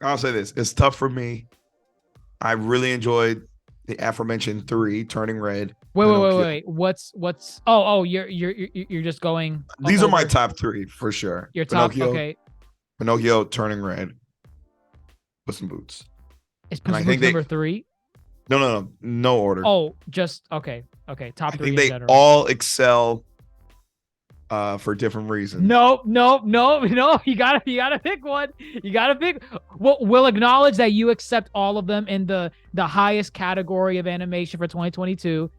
S4: I'll say this. It's tough for me. I really enjoyed the aforementioned 3, Turning Red.
S3: Wait. What's you're just going.
S4: These are my top 3 for sure.
S3: Your top,
S4: Pinocchio,
S3: okay.
S4: Pinocchio, Turning Red, Puss in Boots.
S3: Is Puss in Boots number 3?
S4: No order.
S3: Oh, just okay. Top 3.
S4: I think they all excel for different reasons.
S3: No. You gotta pick one. We'll acknowledge that you accept all of them in the highest category of animation for 2022.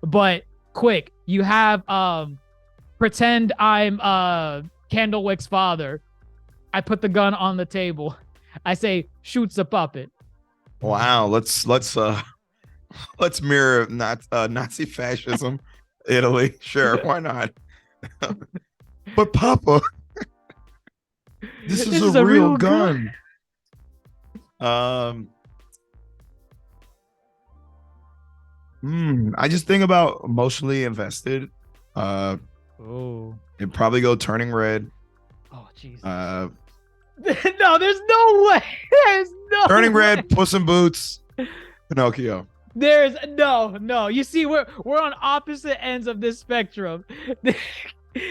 S3: But quick, you have pretend I'm Candlewick's father. I put the gun on the table. I say shoots a puppet.
S4: Wow, let's mirror Nazi fascism, Italy. Sure, why not? But Papa, this is a real gun. I just think about emotionally invested. It'd probably go Turning Red.
S3: Oh Jesus.
S4: No,
S3: there's no way.
S4: Turning Red, Puss in Boots, Pinocchio.
S3: There's no. You see, we're on opposite ends of this spectrum.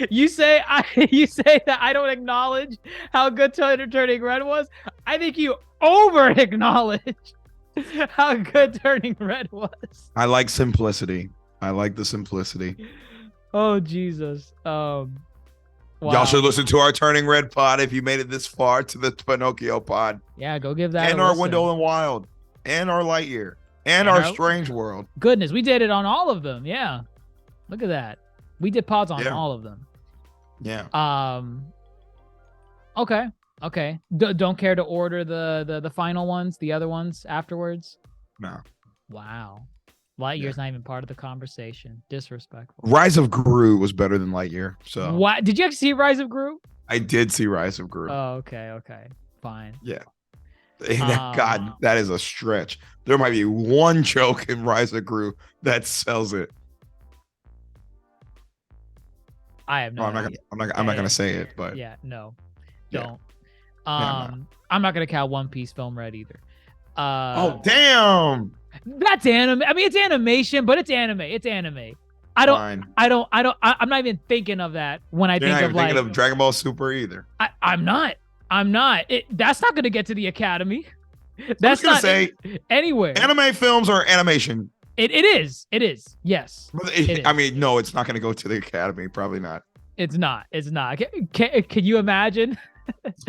S3: You say that I don't acknowledge how good Turning Red was. I think you over acknowledge how good Turning Red was.
S4: I like simplicity. I like the simplicity.
S3: Oh Jesus.
S4: Y'all
S3: Wow.
S4: should listen to our Turning Red pod if you made it this far to the Pinocchio pod.
S3: Yeah, go give that
S4: And
S3: a
S4: our
S3: listen.
S4: Window and Wild. And our Lightyear. And our Strange World.
S3: Goodness, we did it on all of them. Yeah. Look at that. We did pods on all of them.
S4: Yeah.
S3: Okay. Don't care to order the final ones, the other ones afterwards?
S4: No.
S3: Wow. Lightyear's not even part of the conversation. Disrespectful.
S4: Rise of Gru was better than Lightyear. So
S3: what? Did you actually see Rise of Gru?
S4: I did see Rise of Gru.
S3: Oh, okay. Fine.
S4: Yeah. God, that is a stretch. There might be one joke in Rise of Gru that sells it.
S3: I have no idea.
S4: I'm not gonna say it, but
S3: yeah, no,
S4: Yeah.
S3: don't.
S4: I'm
S3: not gonna count One Piece film Red either.
S4: Oh damn!
S3: That's anime. I mean, it's animation, but it's anime. It's anime. I'm not even thinking of that when I
S4: You're
S3: think
S4: not
S3: of
S4: even
S3: like
S4: thinking of Dragon Ball Super either.
S3: I'm not. That's not gonna get to the Academy.
S4: That's gonna say
S3: anywhere.
S4: Anime films are animation.
S3: It is. Yes.
S4: I mean, no, it's not gonna go to the Academy. Probably not.
S3: It's not. Can you imagine?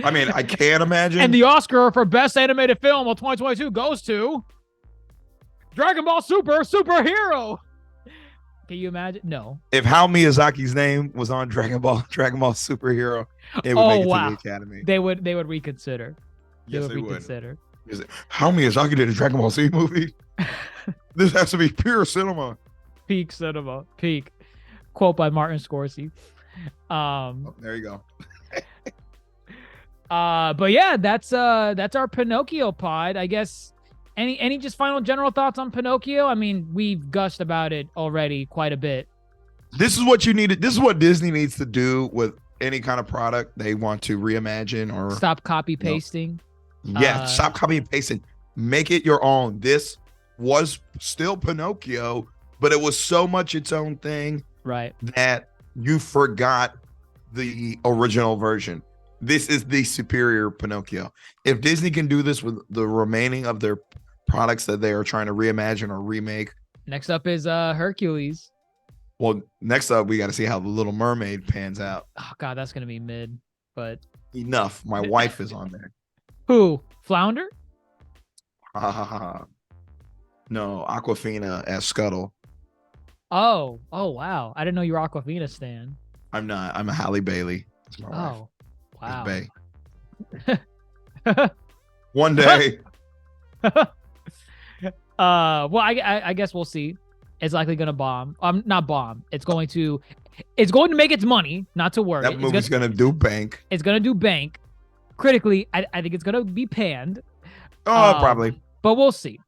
S4: I mean, I can't imagine.
S3: And the Oscar for Best Animated Film of 2022 goes to Dragon Ball Super Superhero. Can you imagine? No.
S4: If Hayao Miyazaki's name was on Dragon Ball Superhero, it would make it to the Academy.
S3: They would reconsider.
S4: Yes, they would.
S3: Reconsider.
S4: Hayao Miyazaki did a Dragon Ball Z movie. This has to be pure cinema.
S3: Peak cinema. Peak. Quote by Martin Scorsese.
S4: There you go.
S3: But yeah, that's our Pinocchio pod. I guess any just final general thoughts on Pinocchio? I mean, we've gushed about it already quite a bit.
S4: This is what you needed. This is what Disney needs to do with any kind of product they want to reimagine or
S3: stop copy pasting.
S4: Yeah, stop copy and pasting. Make it your own. This was still Pinocchio, but it was so much its own thing,
S3: right,
S4: that you forgot the original version. This is the superior Pinocchio. If Disney can do this with the remaining of their products that they are trying to reimagine or remake.
S3: Next up is Hercules.
S4: Well, next up we got to see how the Little Mermaid pans out.
S3: Oh God, that's gonna be mid. But
S4: enough. My wife is on there.
S3: Who? Flounder?
S4: No, Aquafina as Scuttle.
S3: Oh wow. I didn't know you were Aquafina stan.
S4: I'm not. I'm a Halle Bailey. That's my wife.
S3: Wow.
S4: Bae. One day.
S3: Well, I guess we'll see. It's likely gonna bomb. Not bomb. It's going to make its money. Not to worry.
S4: That movie's gonna do bank.
S3: It's gonna do bank. Critically, I think it's gonna be panned.
S4: Oh, probably.
S3: But we'll see.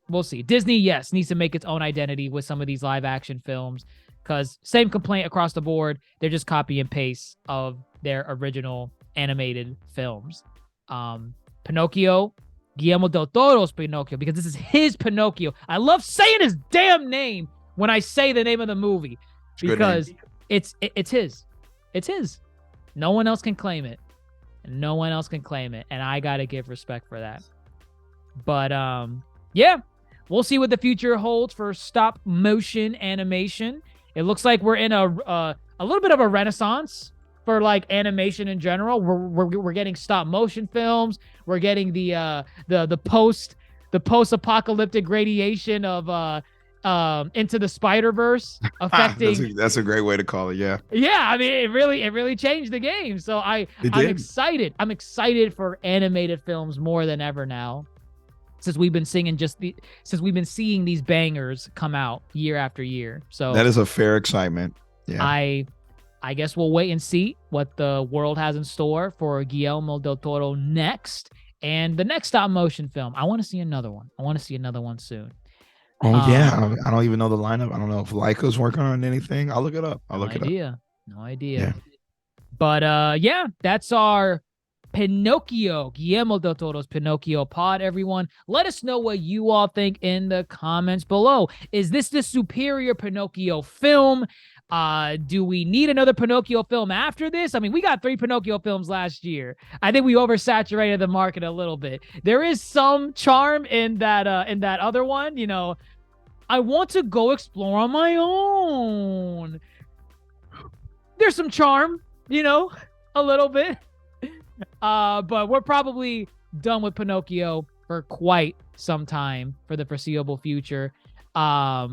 S3: Disney, yes, needs to make its own identity with some of these live action films, because same complaint across the board. They're just copy and paste of their original animated films. Pinocchio, Guillermo Del Toro's Pinocchio, because this is his Pinocchio. I love saying his damn name when I say the name of the movie, because it's his. It's his. No one else can claim it. And I gotta give respect for that. But yeah, we'll see what the future holds for stop motion animation. It looks like we're in a little bit of a renaissance for like animation in general. We're getting stop motion films. We're getting the post-apocalyptic radiation of Into the Spider-Verse affecting.
S4: That's a great way to call it. Yeah.
S3: Yeah, I mean, it really changed the game. So I'm excited. I'm excited for animated films more than ever now, since we've been seeing these bangers come out year after year. So
S4: that is a fair excitement. Yeah.
S3: I guess we'll wait and see what the world has in store for Guillermo Del Toro next, and the next stop motion film. I want to see another one. Soon.
S4: Oh yeah, I don't even know the lineup. I don't know if Leica's working on anything. I'll look it up.
S3: No idea. Yeah. But yeah, that's our Pinocchio, Guillermo Del Toro's Pinocchio pod, everyone. Let us know what you all think in the comments below. Is this the superior Pinocchio film? Do we need another Pinocchio film after this? I mean, we got 3 Pinocchio films last year. I think we oversaturated the market a little bit. There is some charm in that other one, you know. I want to go explore on my own. There's some charm, a little bit. But we're probably done with Pinocchio for quite some time for the foreseeable future. But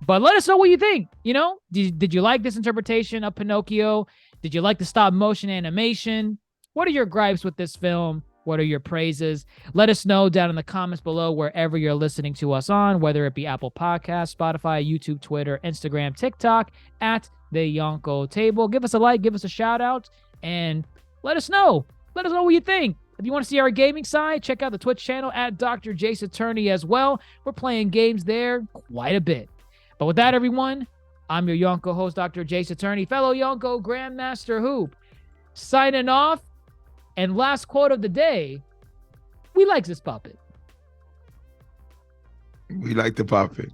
S3: let us know what you think. Did you like this interpretation of Pinocchio? Did you like the stop motion animation? What are your gripes with this film? What are your praises? Let us know down in the comments below wherever you're listening to us on, whether it be Apple Podcasts, Spotify, YouTube, Twitter, Instagram, TikTok, at The Yonko Table. Give us a like, give us a shout out, and let us know. Let us know what you think. If you want to see our gaming side, check out the Twitch channel at Dr. Jace Attorney as well. We're playing games there quite a bit. But with that, everyone, I'm your Yonko host, Dr. Jace Attorney, fellow Yonko Grandmaster Hoop, signing off. And last quote of the day, we like this puppet.
S4: We like the puppet.